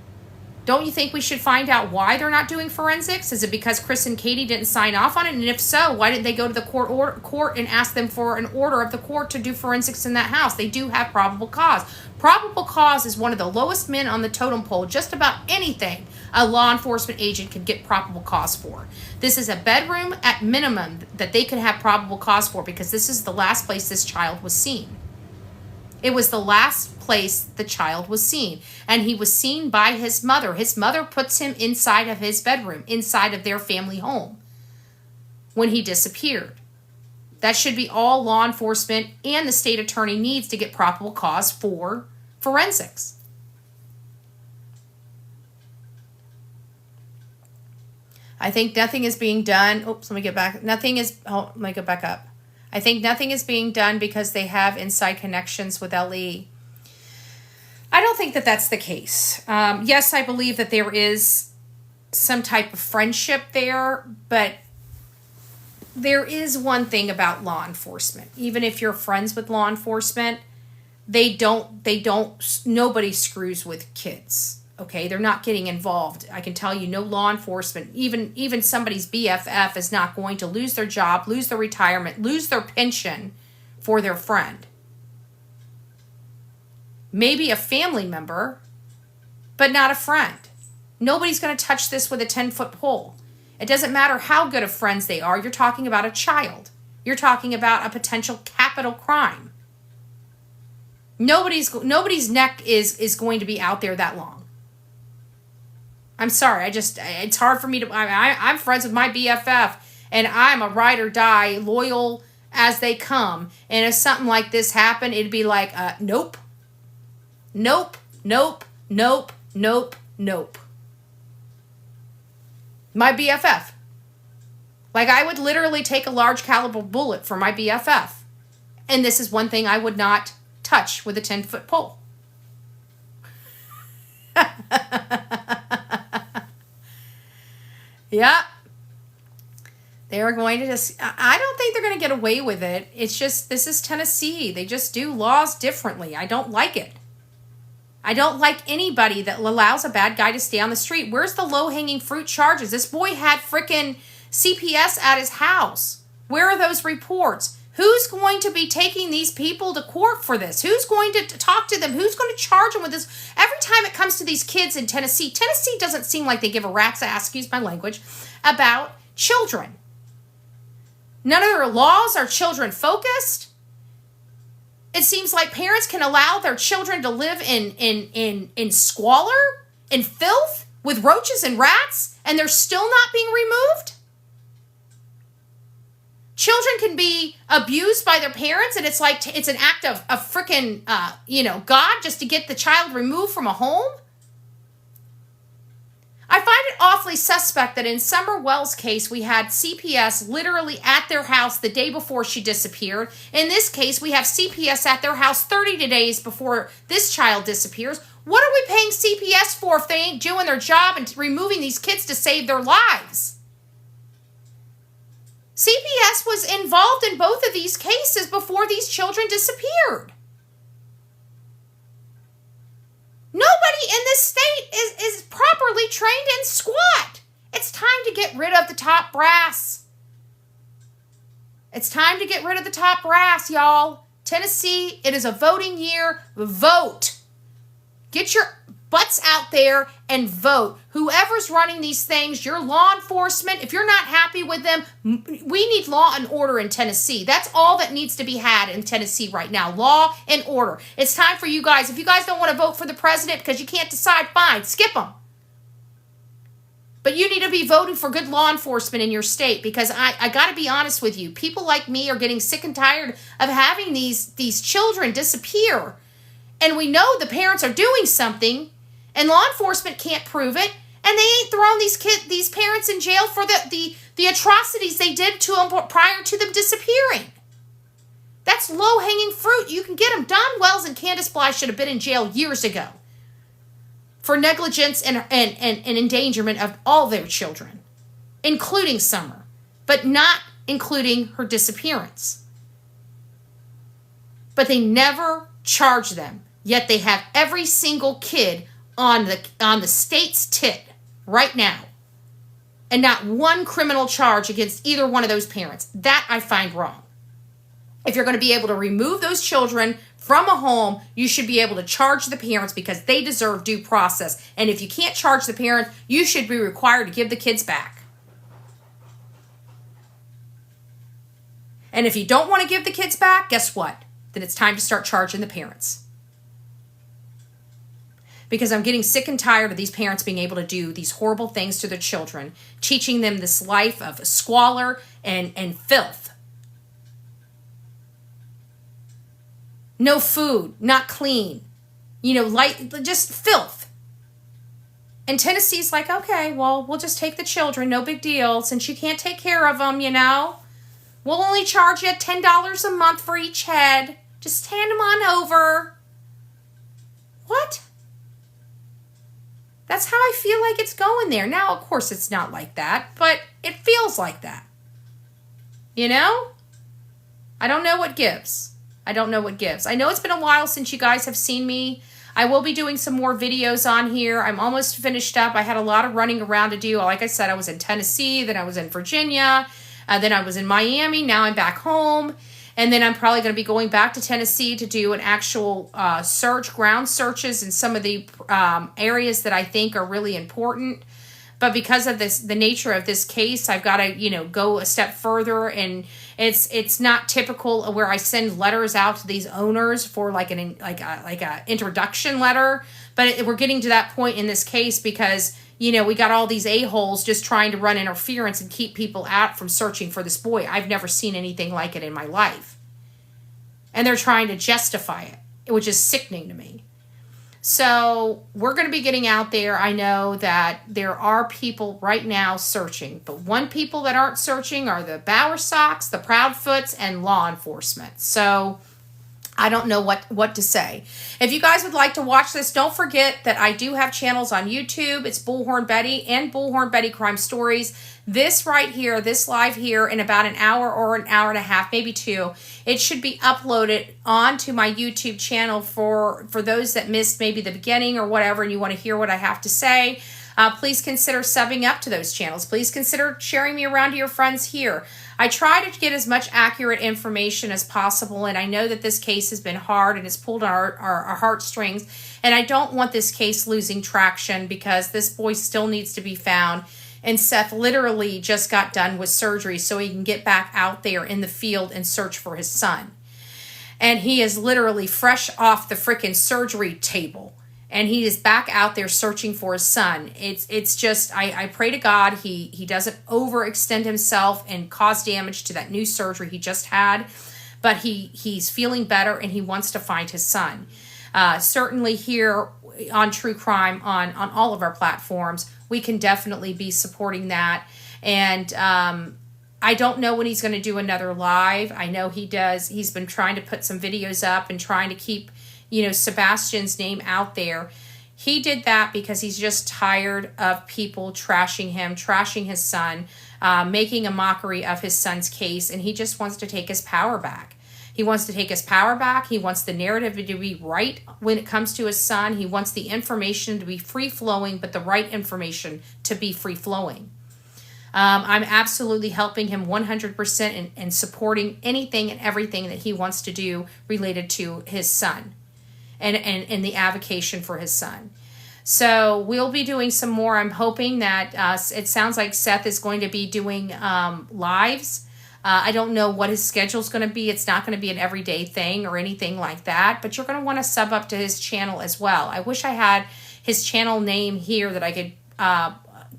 don't you think we should find out why they're not doing forensics? Is it because Chris and Katie didn't sign off on it? And if so, why didn't they go to the court and ask them for an order of the court to do forensics in that house? They do have probable cause. Probable cause is one of the lowest men on the totem pole. Just about anything a law enforcement agent could get probable cause for. This is a bedroom at minimum that they could have probable cause for, because this is the last place this child was seen. It was the last place the child was seen. And he was seen by his mother. His mother puts him inside of his bedroom, inside of their family home, when he disappeared. That should be all law enforcement and the state attorney needs to get probable cause for forensics. I think nothing is being done. Oops, let me get back. Let me get back up. I think nothing is being done because they have inside connections with LE. I don't think that that's the case. Yes, I believe that there is some type of friendship there, but there is one thing about law enforcement. Even if you're friends with law enforcement, nobody screws with kids. Okay, they're not getting involved. I can tell you, no law enforcement, even somebody's BFF is not going to lose their job, lose their retirement, lose their pension for their friend. Maybe a family member, but not a friend. Nobody's going to touch this with a 10-foot pole. It doesn't matter how good of friends they are. You're talking about a child. You're talking about a potential capital crime. Nobody's neck is going to be out there that long. I'm sorry. It's hard for me to, I'm friends with my BFF and I'm a ride or die, loyal as they come. And if something like this happened, it'd be like, nope. Nope, nope, nope, nope, nope. My BFF. Like, I would literally take a large caliber bullet for my BFF. And this is one thing I would not touch with a 10-foot pole. Yeah. They're going to just, I don't think they're going to get away with it. It's just, this is Tennessee. They just do laws differently. I don't like it. I don't like anybody that allows a bad guy to stay on the street. Where's the low-hanging fruit charges? This boy had freaking CPS at his house. Where are those reports? Who's going to be taking these people to court for this? Who's going to talk to them? Who's going to charge them with this? Every time it comes to these kids in Tennessee doesn't seem like they give a rat's ass, excuse my language, about children. None of their laws are children focused. It seems like parents can allow their children to live in squalor, in filth, with roaches and rats, and they're still not being removed. Children can be abused by their parents, and it's like it's an act of freaking, God just to get the child removed from a home. I find it awfully suspect that in Summer Wells' case, we had CPS literally at their house the day before she disappeared. In this case, we have CPS at their house 30 days before this child disappears. What are we paying CPS for if they ain't doing their job and removing these kids to save their lives? CPS was involved in both of these cases before these children disappeared. Nobody in this state is properly trained in squat. It's time to get rid of the top brass. It's time to get rid of the top brass, y'all. Tennessee, it is a voting year. Vote. Get your butts out there and vote. Whoever's running these things, your law enforcement, if you're not happy with them, we need law and order in Tennessee. That's all that needs to be had in Tennessee right now. Law and order. It's time for you guys. If you guys don't want to vote for the president because you can't decide, fine, skip them. But you need to be voting for good law enforcement in your state, because I got to be honest with you. People like me are getting sick and tired of having these children disappear. And we know the parents are doing something, and law enforcement can't prove it, and they ain't throwing these parents in jail for the atrocities they did to them prior to them disappearing. That's low-hanging fruit. You can get them. Don Wells and Candace Bly should have been in jail years ago for negligence and endangerment of all their children, including Summer, but not including her disappearance. But they never charge them, yet they have every single kid on the state's tit right now, and not one criminal charge against either one of those parents. That I find wrong. If you're going to be able to remove those children from a home, you should be able to charge the parents, because they deserve due process. And if you can't charge the parents, you should be required to give the kids back. And if you don't want to give the kids back, guess what? Then it's time to start charging the parents. Because I'm getting sick and tired of these parents being able to do these horrible things to their children, teaching them this life of squalor and filth. No food, not clean, just filth. And Tennessee's like, okay, well, we'll just take the children, no big deal, since you can't take care of them, We'll only charge you $10 a month for each head. Just hand them on over. What? That's how I feel like it's going there. Now, of course, it's not like that, but it feels like that. You know? I don't know what gives. I don't know what gives. I know it's been a while since you guys have seen me. I will be doing some more videos on here. I'm almost finished up. I had a lot of running around to do. Like I said, I was in Tennessee, then I was in Virginia, then I was in Miami. Now I'm back home. And then I'm probably going to be going back to Tennessee to do an actual ground searches in some of the areas that I think are really important. But because of the nature of this case, I've got to, go a step further, and it's not typical where I send letters out to these owners for like a introduction letter. But we're getting to that point in this case because, we got all these a-holes just trying to run interference and keep people out from searching for this boy. I've never seen anything like it in my life. And they're trying to justify it, which is sickening to me. So we're going to be getting out there. I know that there are people right now searching, but one people that aren't searching are the Bowersox, the Proudfoots, and law enforcement. So I don't know what to say. If you guys would like to watch this, don't forget that I do have channels on YouTube. It's Bullhorn Betty and Bullhorn Betty Crime Stories. This right here, this live here, in about an hour or an hour and a half, maybe 2, it should be uploaded onto my YouTube channel for those that missed maybe the beginning or whatever, and you want to hear what I have to say. Please consider subbing up to those channels. Please consider sharing me around to your friends here. I try to get as much accurate information as possible, and I know that this case has been hard and it's pulled on our heartstrings, and I don't want this case losing traction because this boy still needs to be found. And Seth literally just got done with surgery so he can get back out there in the field and search for his son. And he is literally fresh off the freaking surgery table. And he is back out there searching for his son. It's just, I pray to God he doesn't overextend himself and cause damage to that new surgery he just had. But he's feeling better and he wants to find his son. Certainly here on True Crime, on all of our platforms, we can definitely be supporting that. And I don't know when he's going to do another live. I know he does. He's been trying to put some videos up and trying to keep, Sebastian's name out there. He did that because he's just tired of people trashing him, trashing his son, making a mockery of his son's case, and he just wants to take his power back. He wants to take his power back. He wants the narrative to be right when it comes to his son. He wants the information to be free-flowing, but the right information to be free-flowing. I'm absolutely helping him 100% and supporting anything and everything that he wants to do related to his son and the avocation for his son. So we'll be doing some more. I'm hoping that it sounds like Seth is going to be doing lives. I don't know what his schedule is going to be. It's not going to be an everyday thing or anything like that, but you're going to want to sub up to his channel as well. I wish I had his channel name here that I could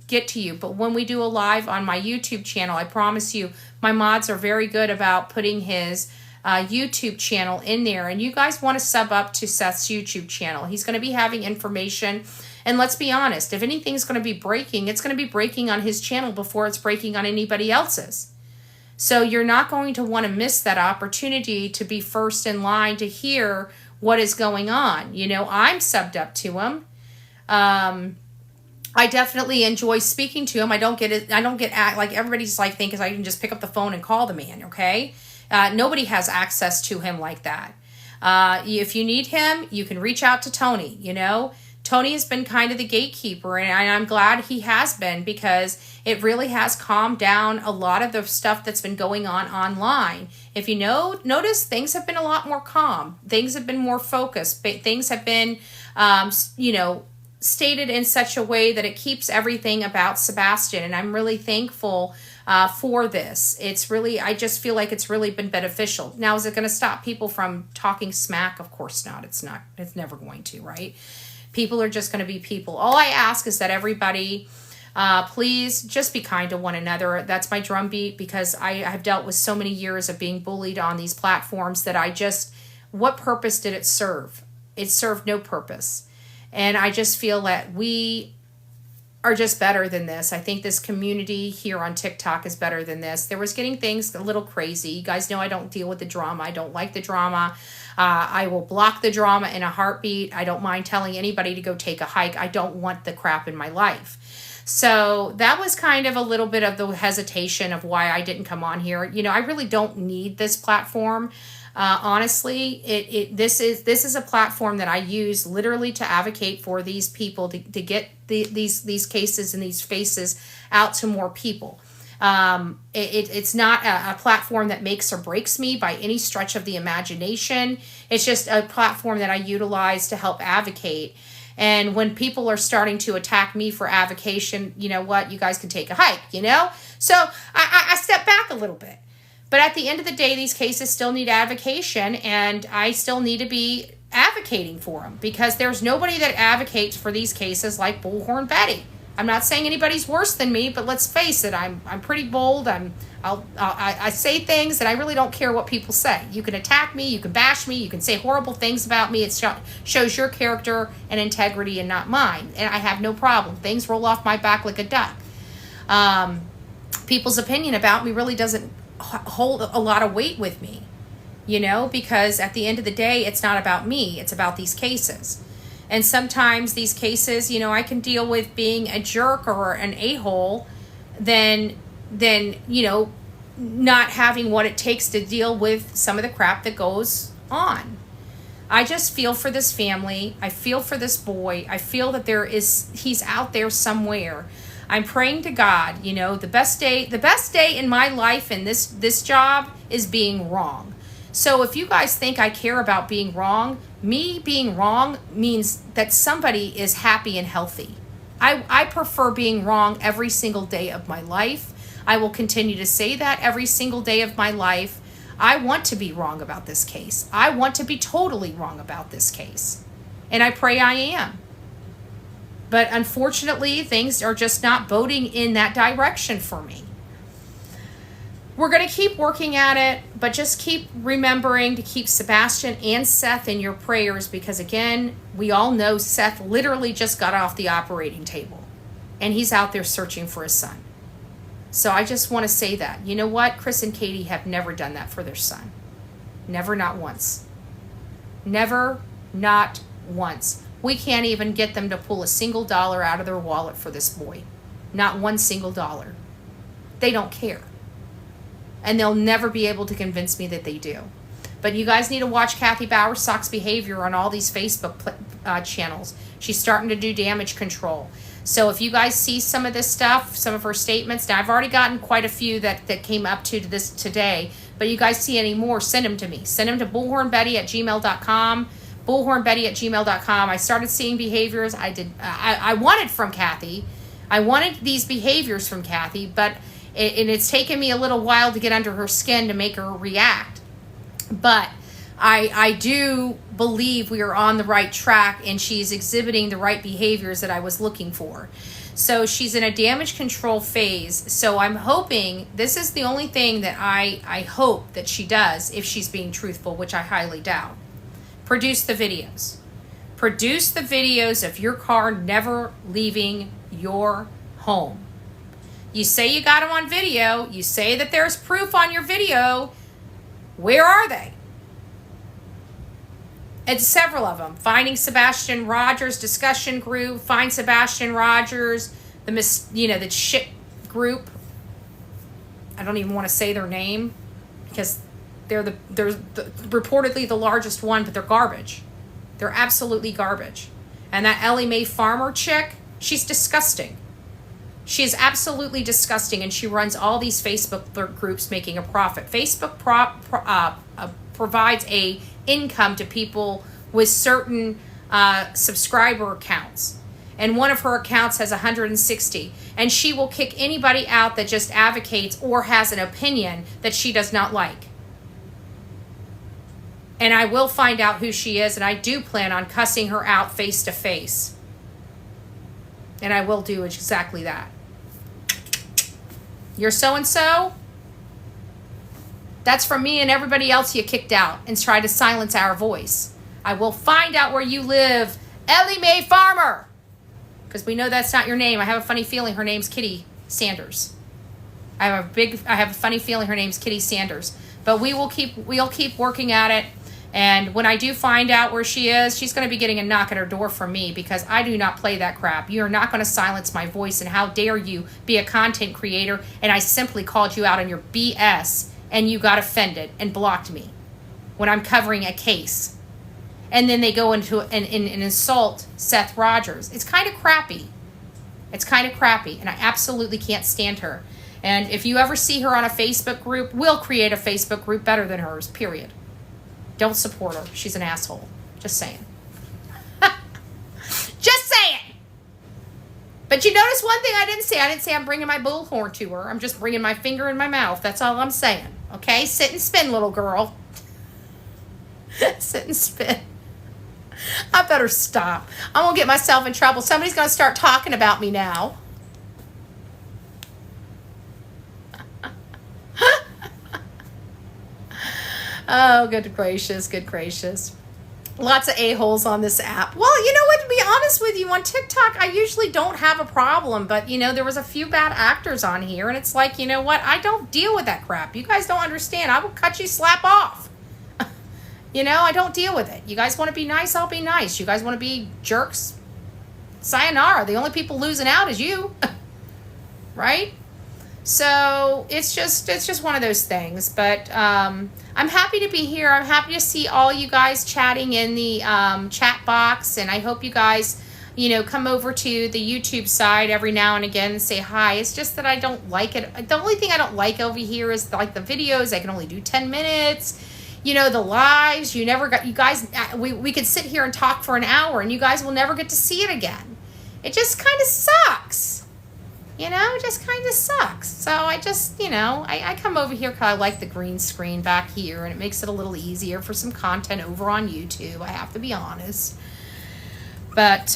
get to you, but when we do a live on my YouTube channel, I promise you my mods are very good about putting his YouTube channel in there, and you guys want to sub up to Seth's YouTube channel. He's going to be having information, and let's be honest, if anything's going to be breaking, it's going to be breaking on his channel before it's breaking on anybody else's. So you're not going to want to miss that opportunity to be first in line to hear what is going on. I'm subbed up to him. I definitely enjoy speaking to him. I don't get like everybody's like thinking I can just pick up the phone and call the man, okay? Nobody has access to him like that. If you need him, you can reach out to Tony, Tony has been kind of the gatekeeper, and I'm glad he has been because it really has calmed down a lot of the stuff that's been going on online. If you notice, things have been a lot more calm. Things have been more focused. Things have been, stated in such a way that it keeps everything about Sebastian, and I'm really thankful for this. I just feel like it's really been beneficial. Now, is it going to stop people from talking smack? Of course not. It's never going to, right? People are just going to be people. All I ask is that everybody, please just be kind to one another. That's my drumbeat because I have dealt with so many years of being bullied on these platforms that what purpose did it serve? It served no purpose. And I just feel that we are just better than this. I think this community here on TikTok is better than this. There was getting things a little crazy. You guys know I don't deal with the drama. I don't like the drama. I will block the drama in a heartbeat. I don't mind telling anybody to go take a hike. I don't want the crap in my life. So that was kind of a little bit of the hesitation of why I didn't come on here. You know, I really don't need this platform. Honestly, this is a platform that I use literally to advocate for these people to get these cases and these faces out to more people. It's not a platform that makes or breaks me by any stretch of the imagination. It's just a platform that I utilize to help advocate. And when people are starting to attack me for avocation, you know what? You guys can take a hike, you know? So I step back a little bit. But at the end of the day, these cases still need avocation, and I still need to be advocating for them because there's nobody that advocates for these cases like Bullhorn Betty. I'm not saying anybody's worse than me, but let's face it, I'm pretty bold. I say things, and I really don't care what people say. You can attack me, you can bash me, you can say horrible things about me. It shows your character and integrity and not mine, and I have no problem. Things roll off my back like a duck. People's opinion about me really doesn't hold a lot of weight with me, you know, because at the end of the day, it's not about me, it's about these cases. And sometimes these cases, you know, I can deal with being a jerk or an a-hole than you know, not having what it takes to deal with some of the crap that goes on. I just feel for this family. I feel for this boy. I feel that he's out there somewhere. I'm praying to God, you know, the best day in my life in this job is being wrong. So if you guys think I care about being wrong, me being wrong means that somebody is happy and healthy. I prefer being wrong every single day of my life. I will continue to say that every single day of my life. I want to be wrong about this case. I want to be totally wrong about this case. And I pray I am. But unfortunately, things are just not boding in that direction for me. We're going to keep working at it, but just keep remembering to keep Sebastian and Seth in your prayers because, again, we all know Seth literally just got off the operating table, and he's out there searching for his son. So I just want to say that. You know what? Chris and Katie have never done that for their son. Never, not once. Never, not once. We can't even get them to pull a single dollar out of their wallet for this boy. Not one single dollar. They don't care. And they'll never be able to convince me that they do. But you guys need to watch Cathy Bowersox's behavior on all these Facebook channels. She's starting to do damage control. So if you guys see some of this stuff, some of her statements, now I've already gotten quite a few that came up to this today, but you guys see any more, send them to me. Send them to bullhornbetty@gmail.com. bullhornbetty@gmail.com. I started seeing behaviors I wanted from Cathy. I wanted these behaviors from Cathy, but it's taken me a little while to get under her skin to make her react. But I do believe we are on the right track, and she's exhibiting the right behaviors that I was looking for. So she's in a damage control phase. So I'm hoping, this is the only thing that I hope that she does if she's being truthful, which I highly doubt. Produce the videos. Produce the videos of your car never leaving your home. You say you got them on video. You say that there's proof on your video. Where are they? It's several of them. Finding Sebastian Rogers discussion group. Find Sebastian Rogers. The shit group. I don't even want to say their name because they're reportedly the largest one, but they're garbage. They're absolutely garbage. And that Ellie Mae Farmer chick, she's disgusting. She is absolutely disgusting, and she runs all these Facebook groups making a profit. Facebook provides a income to people with certain subscriber accounts. And one of her accounts has 160. And she will kick anybody out that just advocates or has an opinion that she does not like. And I will find out who she is, and I do plan on cussing her out face to face. And I will do exactly that. You're so-and-so? That's from me and everybody else you kicked out and tried to silence our voice. I will find out where you live. Ellie Mae Farmer! because we know that's not your name. I have a funny feeling her name's Kitty Sanders. I have a funny feeling her name's Kitty Sanders. But we'll keep working at it. And when I do find out where she is, she's going to be getting a knock at her door from me, because I do not play that crap. You are not going to silence my voice, and how dare you be a content creator, and I simply called you out on your BS, and you got offended and blocked me when I'm covering a case. And then they go into and insult Seth Rogers. It's kind of crappy. It's kind of crappy, and I absolutely can't stand her. And if you ever see her on a Facebook group, we'll create a Facebook group better than hers, period. Don't support her. She's an asshole. Just saying. Just saying. But you notice one thing I didn't say. I didn't say I'm bringing my bullhorn to her. I'm just bringing my finger in my mouth. That's all I'm saying. Okay? Sit and spin, little girl. Sit and spin. I better stop. I'm going to get myself in trouble. Somebody's going to start talking about me now. Oh, good gracious, good gracious. Lots of a-holes on this app. Well, you know what, to be honest with you, on TikTok, I usually don't have a problem. But, you know, there was a few bad actors on here. And it's like, you know what, I don't deal with that crap. You guys don't understand. I will cut you slap off. You know, I don't deal with it. You guys want to be nice, I'll be nice. You guys want to be jerks, sayonara. The only people losing out is you. Right? So it's just one of those things. But I'm happy to be here. I'm happy to see all you guys chatting in the chat box. And I hope you guys, you know, come over to the YouTube side every now and again and say hi. It's just that I don't like it. The only thing I don't like over here is like the videos. I can only do 10 minutes. You know, the lives, you guys, we could sit here and talk for an hour and you guys will never get to see it again. It just kind of sucks. You know, it just kind of sucks. So I just, you know, I come over here because I like the green screen back here, and it makes it a little easier for some content over on YouTube, I have to be honest. But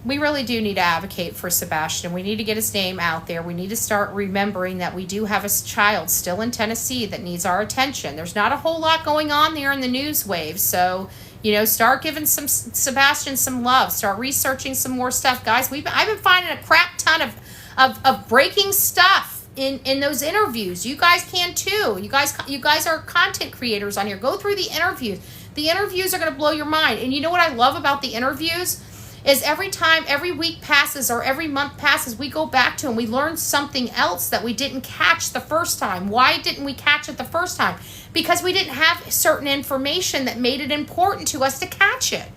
we really do need to advocate for Sebastian. We need to get his name out there. We need to start remembering that we do have a child still in Tennessee that needs our attention. There's not a whole lot going on there in the news wave. So, you know, start giving Sebastian some love. Start researching some more stuff. Guys, I've been finding a crap ton of breaking stuff in those interviews. You guys can too. You guys are content creators on here. Go through the interviews. The interviews are going to blow your mind. And you know what I love about the interviews is every week passes or every month passes, we go back to and we learn something else that we didn't catch the first time. Why didn't we catch it the first time? Because we didn't have certain information that made it important to us to catch it.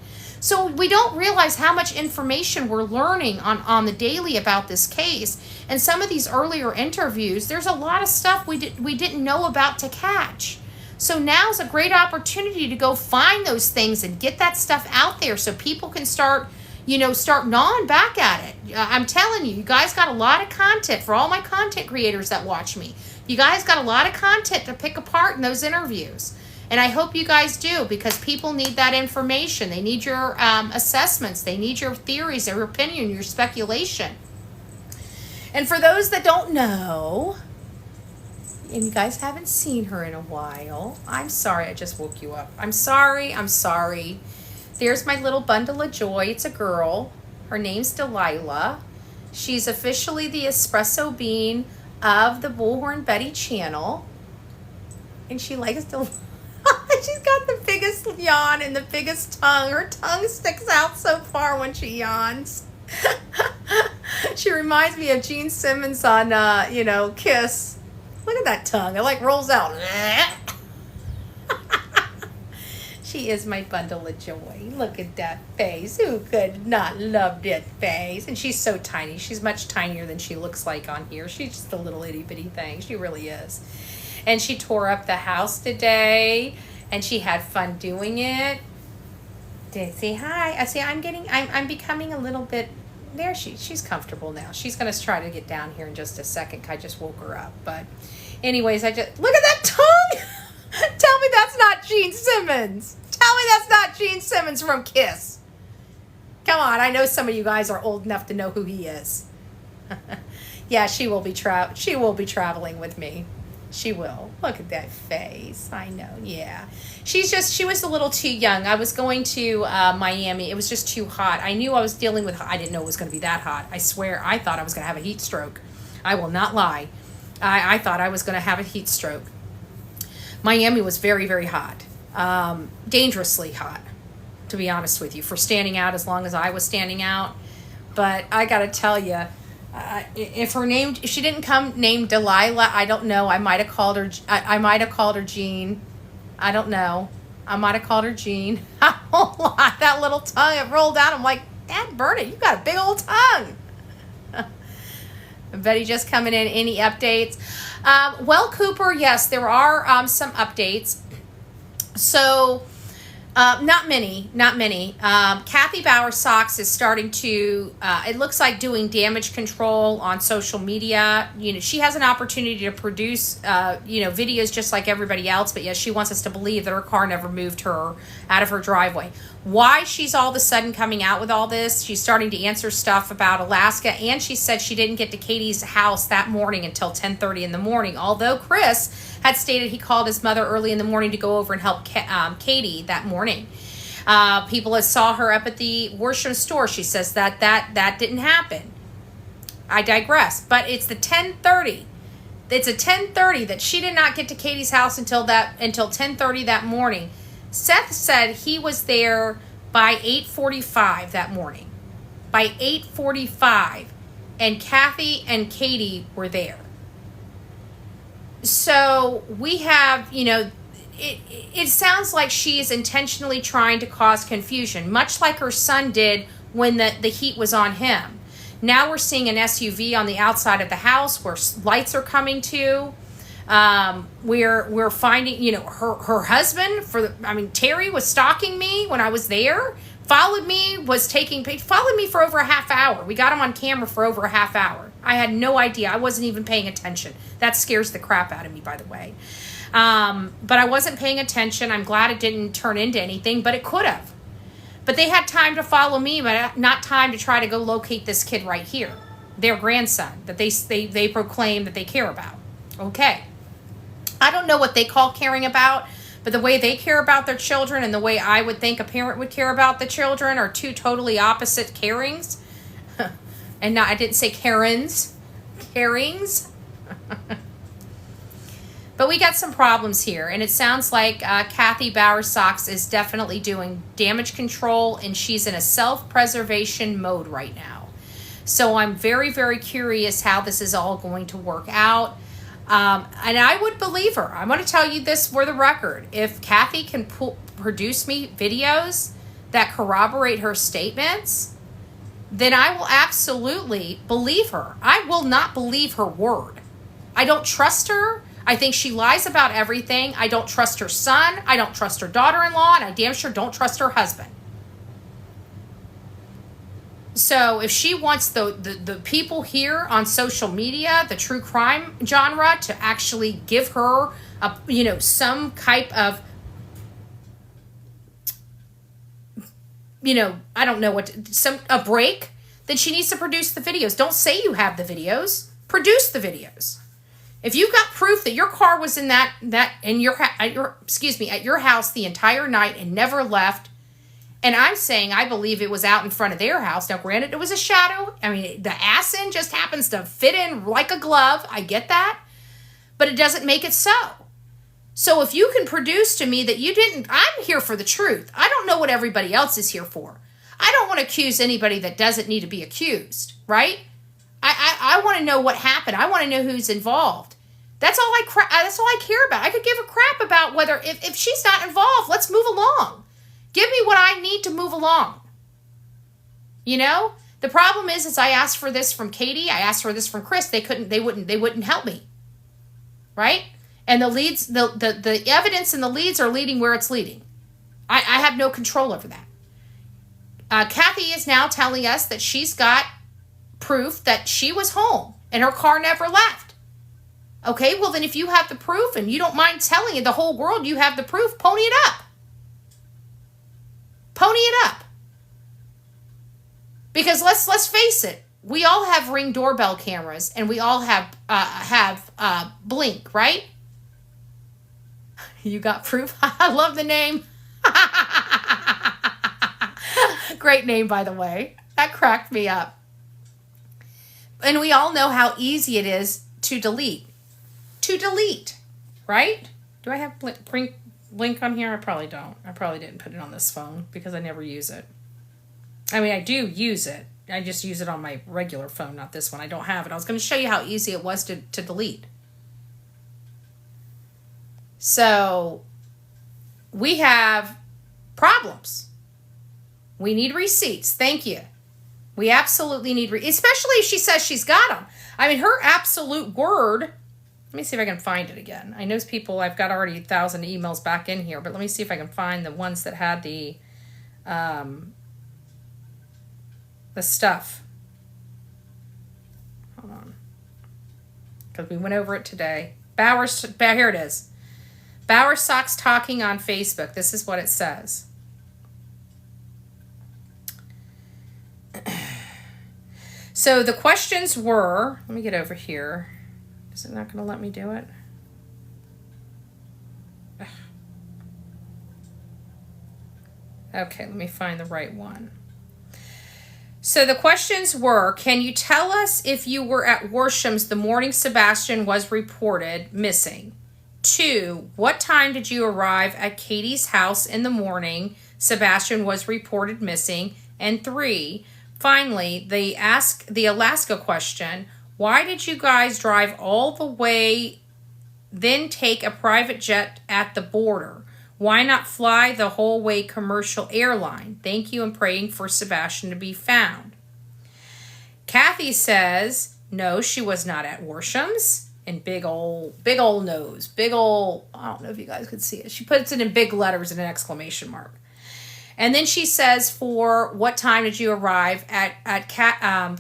So we don't realize how much information we're learning on the daily about this case. And some of these earlier interviews, there's a lot of stuff we didn't know about to catch. So now's a great opportunity to go find those things and get that stuff out there so people can start gnawing back at it. I'm telling you, you guys got a lot of content for all my content creators that watch me. You guys got a lot of content to pick apart in those interviews. And I hope you guys do, because people need that information. They need your assessments. They need your theories, your opinion, your speculation. And for those that don't know, and you guys haven't seen her in a while, I'm sorry, I just woke you up. I'm sorry. There's my little bundle of joy. It's a girl. Her name's Delilah. She's officially the espresso bean of the Bullhorn Betty channel. And she likes to... She's got the biggest yawn and the biggest tongue. Her tongue sticks out so far when she yawns. She reminds me of Gene Simmons on, Kiss. Look at that tongue. It like rolls out. She is my bundle of joy. Look at that face. Who could not love that face? And she's so tiny. She's much tinier than she looks like on here. She's just a little itty bitty thing. She really is. And she tore up the house today, and she had fun doing it. Did say hi? I say I'm becoming a little bit. There she's comfortable now. She's gonna try to get down here in just a second. I just woke her up. But anyways, look at that tongue. Tell me that's not Gene Simmons. Tell me that's not Gene Simmons from Kiss. Come on, I know some of you guys are old enough to know who he is. Yeah, she will be traveling with me. She will. Look at that face. I know. Yeah. She was a little too young. I was going to Miami. It was just too hot. I knew I was dealing with, I didn't know it was going to be that hot. I swear, I thought I was going to have a heat stroke. I will not lie. I thought I was going to have a heat stroke. Miami was very, very hot. Dangerously hot, to be honest with you, for standing out as long as I was standing out. But I got to tell you, if she didn't come named Delilah, I don't know. I might have called her. I might have called her Jean. I don't know. I might have called her Jean. That little tongue, it rolled out. I'm like, Dad, burn it. You got a big old tongue. Betty just coming in. Any updates? Well, Cooper, yes, there are some updates. So, not many. Cathy Bowersox is starting to, it looks like doing damage control on social media. You know, she has an opportunity to produce, videos just like everybody else, but yes, she wants us to believe that her car never moved her out of her driveway. Why she's all of a sudden coming out with all this, she's starting to answer stuff about Alaska, and she said she didn't get to Katie's house that morning until 10:30 in the morning, although Chris had stated he called his mother early in the morning to go over and help Katie that morning. People that saw her up at the Worsham store, she says that didn't happen. I digress, but it's the 10:30. It's a 10:30 that she did not get to Katie's house until 10:30 that morning. Seth said he was there by 8:45 that morning. By 8:45, and Cathy and Katie were there. So we have, it sounds like she is intentionally trying to cause confusion, much like her son did when the heat was on him. Now we're seeing an SUV on the outside of the house where lights are coming to. We're finding, her husband Terry was stalking me when I was there, followed me for over a half hour. We got him on camera for over a half hour. I had no idea. I wasn't even paying attention. That scares the crap out of me, by the way. But I wasn't paying attention. I'm glad it didn't turn into anything, but it could have. But they had time to follow me, but not time to try to go locate this kid right here, their grandson, that they proclaim that they care about. Okay. I don't know what they call caring about, but the way they care about their children and the way I would think a parent would care about the children are two totally opposite carings. And I didn't say Karens. Carings. But we got some problems here, and it sounds like Cathy Bowersox is definitely doing damage control, and she's in a self-preservation mode right now. So I'm very, very curious how this is all going to work out. And I would believe her. I'm going to tell you this for the record. If Cathy can produce me videos that corroborate her statements, then I will absolutely believe her. I will not believe her word. I don't trust her. I think she lies about everything. I don't trust her son. I don't trust her daughter-in-law. And I damn sure don't trust her husband. So if she wants the people here on social media, the true crime genre, to actually give her some type of, I don't know a break, then she needs to produce the videos. Don't say you have the videos. Produce the videos. If you've got proof that your car was in at your house the entire night and never left, and I'm saying I believe it was out in front of their house. Now, granted, it was a shadow. I mean, the ASIN just happens to fit in like a glove. I get that. But it doesn't make it so. So if you can produce to me that you didn't, I'm here for the truth. I don't know what everybody else is here for. I don't want to accuse anybody that doesn't need to be accused, right? I want to know what happened. I want to know who's involved. That's all I care about. I could give a crap about whether, if she's not involved, let's move along. Give me what I need to move along. The problem is I asked for this from Katie. I asked for this from Chris. They wouldn't help me. Right? And the leads, the evidence and the leads are leading where it's leading. I have no control over that. Cathy is now telling us that she's got proof that she was home and her car never left. Okay, well then if you have the proof and you don't mind telling the whole world you have the proof, pony it up. Pony it up. Because let's face it, we all have Ring doorbell cameras and we all have Blink, right? You got proof? I love the name. Great name, by the way. That cracked me up. And we all know how easy it is to delete. To delete, right? Do I have link on here? I probably don't. I probably didn't put it on this phone because I never use it. I mean, I do use it. I just use it on my regular phone, not this one. I don't have it. I was going to show you how easy it was to delete. So, we have problems. We need receipts. Thank you. We absolutely need especially if she says she's got them. I mean, her absolute word. Let me see if I can find it again. I know people, I've got already 1,000 emails back in here, but let me see if I can find the ones that had the stuff. Hold on. Because we went over it today. Here it is. Bowersox talking on Facebook. This is what it says. So the questions were, let me get over here. Is it not going to let me do it? Okay, let me find the right one. So the questions were, can you tell us if you were at Worsham's the morning Sebastian was reported missing? 2, what time did you arrive at Katie's house in the morning Sebastian was reported missing? And 3, finally, the Alaska question, why did you guys drive all the way, then take a private jet at the border? Why not fly the whole way commercial airline? Thank you and praying for Sebastian to be found. Cathy says, no, she was not at Worsham's. And big old nose. I don't know if you guys could see it. She puts it in big letters and an exclamation mark. And then she says, for what time did you arrive at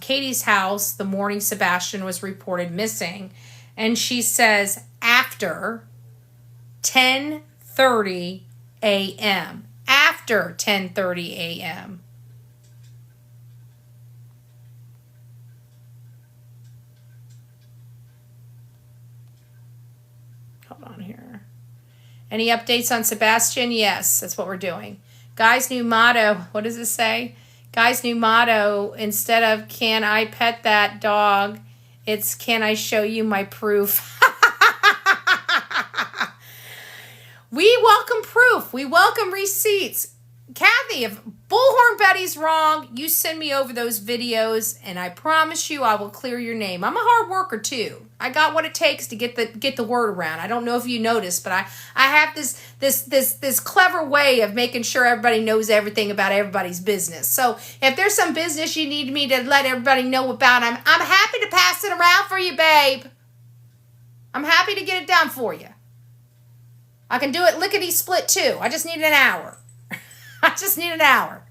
Katie's house the morning Sebastian was reported missing? And she says, after 10:30 a.m. After 10:30 a.m. Hold on here. Any updates on Sebastian? Yes, that's what we're doing. Guy's new motto, what does it say? Guy's new motto, instead of can I pet that dog, it's can I show you my proof? We welcome proof. We welcome receipts. Cathy, if Bullhorn Betty's wrong, you send me over those videos, and I promise you I will clear your name. I'm a hard worker, too. I got what it takes to get the word around. I don't know if you noticed, but I have this clever way of making sure everybody knows everything about everybody's business. So if there's some business you need me to let everybody know about, I'm happy to pass it around for you, babe. I'm happy to get it done for you. I can do it lickety-split, too. I just need an hour. I just need an hour.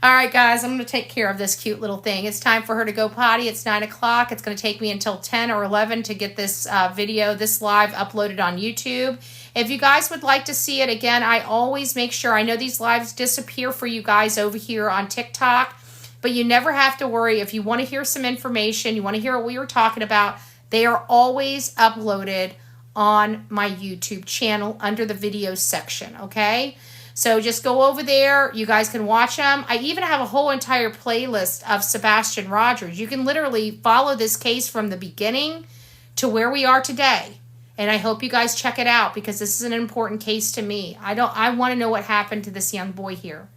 All right, guys, I'm going to take care of this cute little thing. It's time for her to go potty. It's 9 o'clock. It's going to take me until 10 or 11 to get this this live uploaded on YouTube. If you guys would like to see it, again, I always make sure, I know these lives disappear for you guys over here on TikTok, but you never have to worry. If you want to hear some information, you want to hear what we were talking about, they are always uploaded on my YouTube channel under the videos section, okay? So just go over there. You guys can watch them. I even have a whole entire playlist of Sebastian Rogers. You can literally follow this case from the beginning to where we are today. And I hope you guys check it out because this is an important case to me. I want to know what happened to this young boy here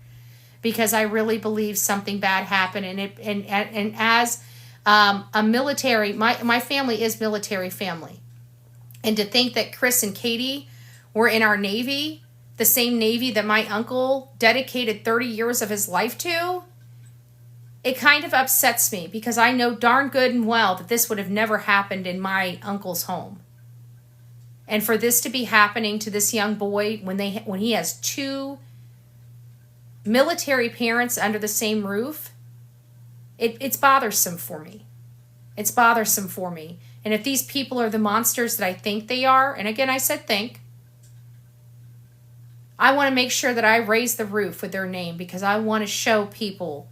because I really believe something bad happened. And as a military, my family is military family. And to think that Chris and Katie were in our Navy, the same Navy that my uncle dedicated 30 years of his life to, it kind of upsets me because I know darn good and well that this would have never happened in my uncle's home. And for this to be happening to this young boy when he has 2 military parents under the same roof, it's bothersome for me. It's bothersome for me. And if these people are the monsters that I think they are, and again, I said think, I want to make sure that I raise the roof with their name because I want to show people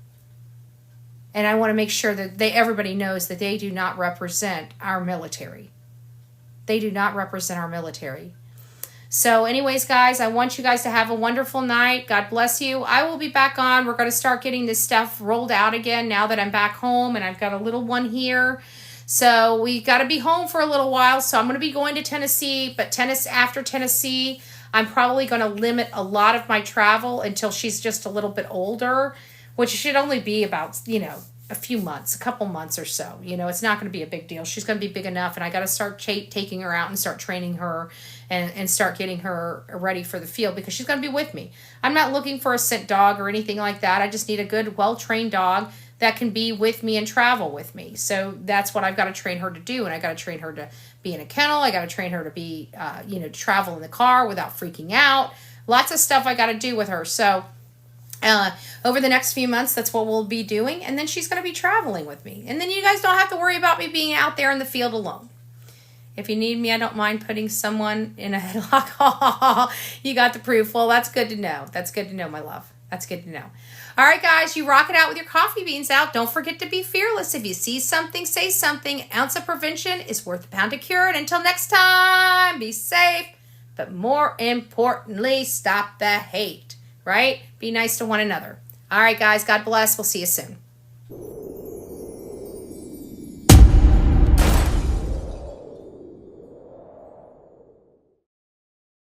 and I want to make sure that everybody knows that they do not represent our military. They do not represent our military. So anyways, guys, I want you guys to have a wonderful night. God bless you. I will be back on. We're going to start getting this stuff rolled out again now that I'm back home and I've got a little one here. So we got to be home for a little while. So I'm going to be going to Tennessee, but after Tennessee, I'm probably going to limit a lot of my travel until she's just a little bit older, which should only be about, a few months, a couple months or so. It's not going to be a big deal. She's going to be big enough, and I got to start taking her out and start training her and start getting her ready for the field because she's going to be with me. I'm not looking for a scent dog or anything like that. I just need a good, well-trained dog that can be with me and travel with me. So that's what I've got to train her to do, and I got to train her to be in a kennel. I got to train her to be, to travel in the car without freaking out. Lots of stuff I got to do with her. So over the next few months, that's what we'll be doing. And then she's going to be traveling with me. And then you guys don't have to worry about me being out there in the field alone. If you need me, I don't mind putting someone in a headlock. You got the proof. Well, that's good to know. That's good to know, my love. That's good to know. All right, guys, you rock it out with your coffee beans out. Don't forget to be fearless. If you see something, say something. An ounce of prevention is worth a pound of cure. And until next time, be safe. But more importantly, stop the hate. Right? Be nice to one another. All right, guys. God bless. We'll see you soon.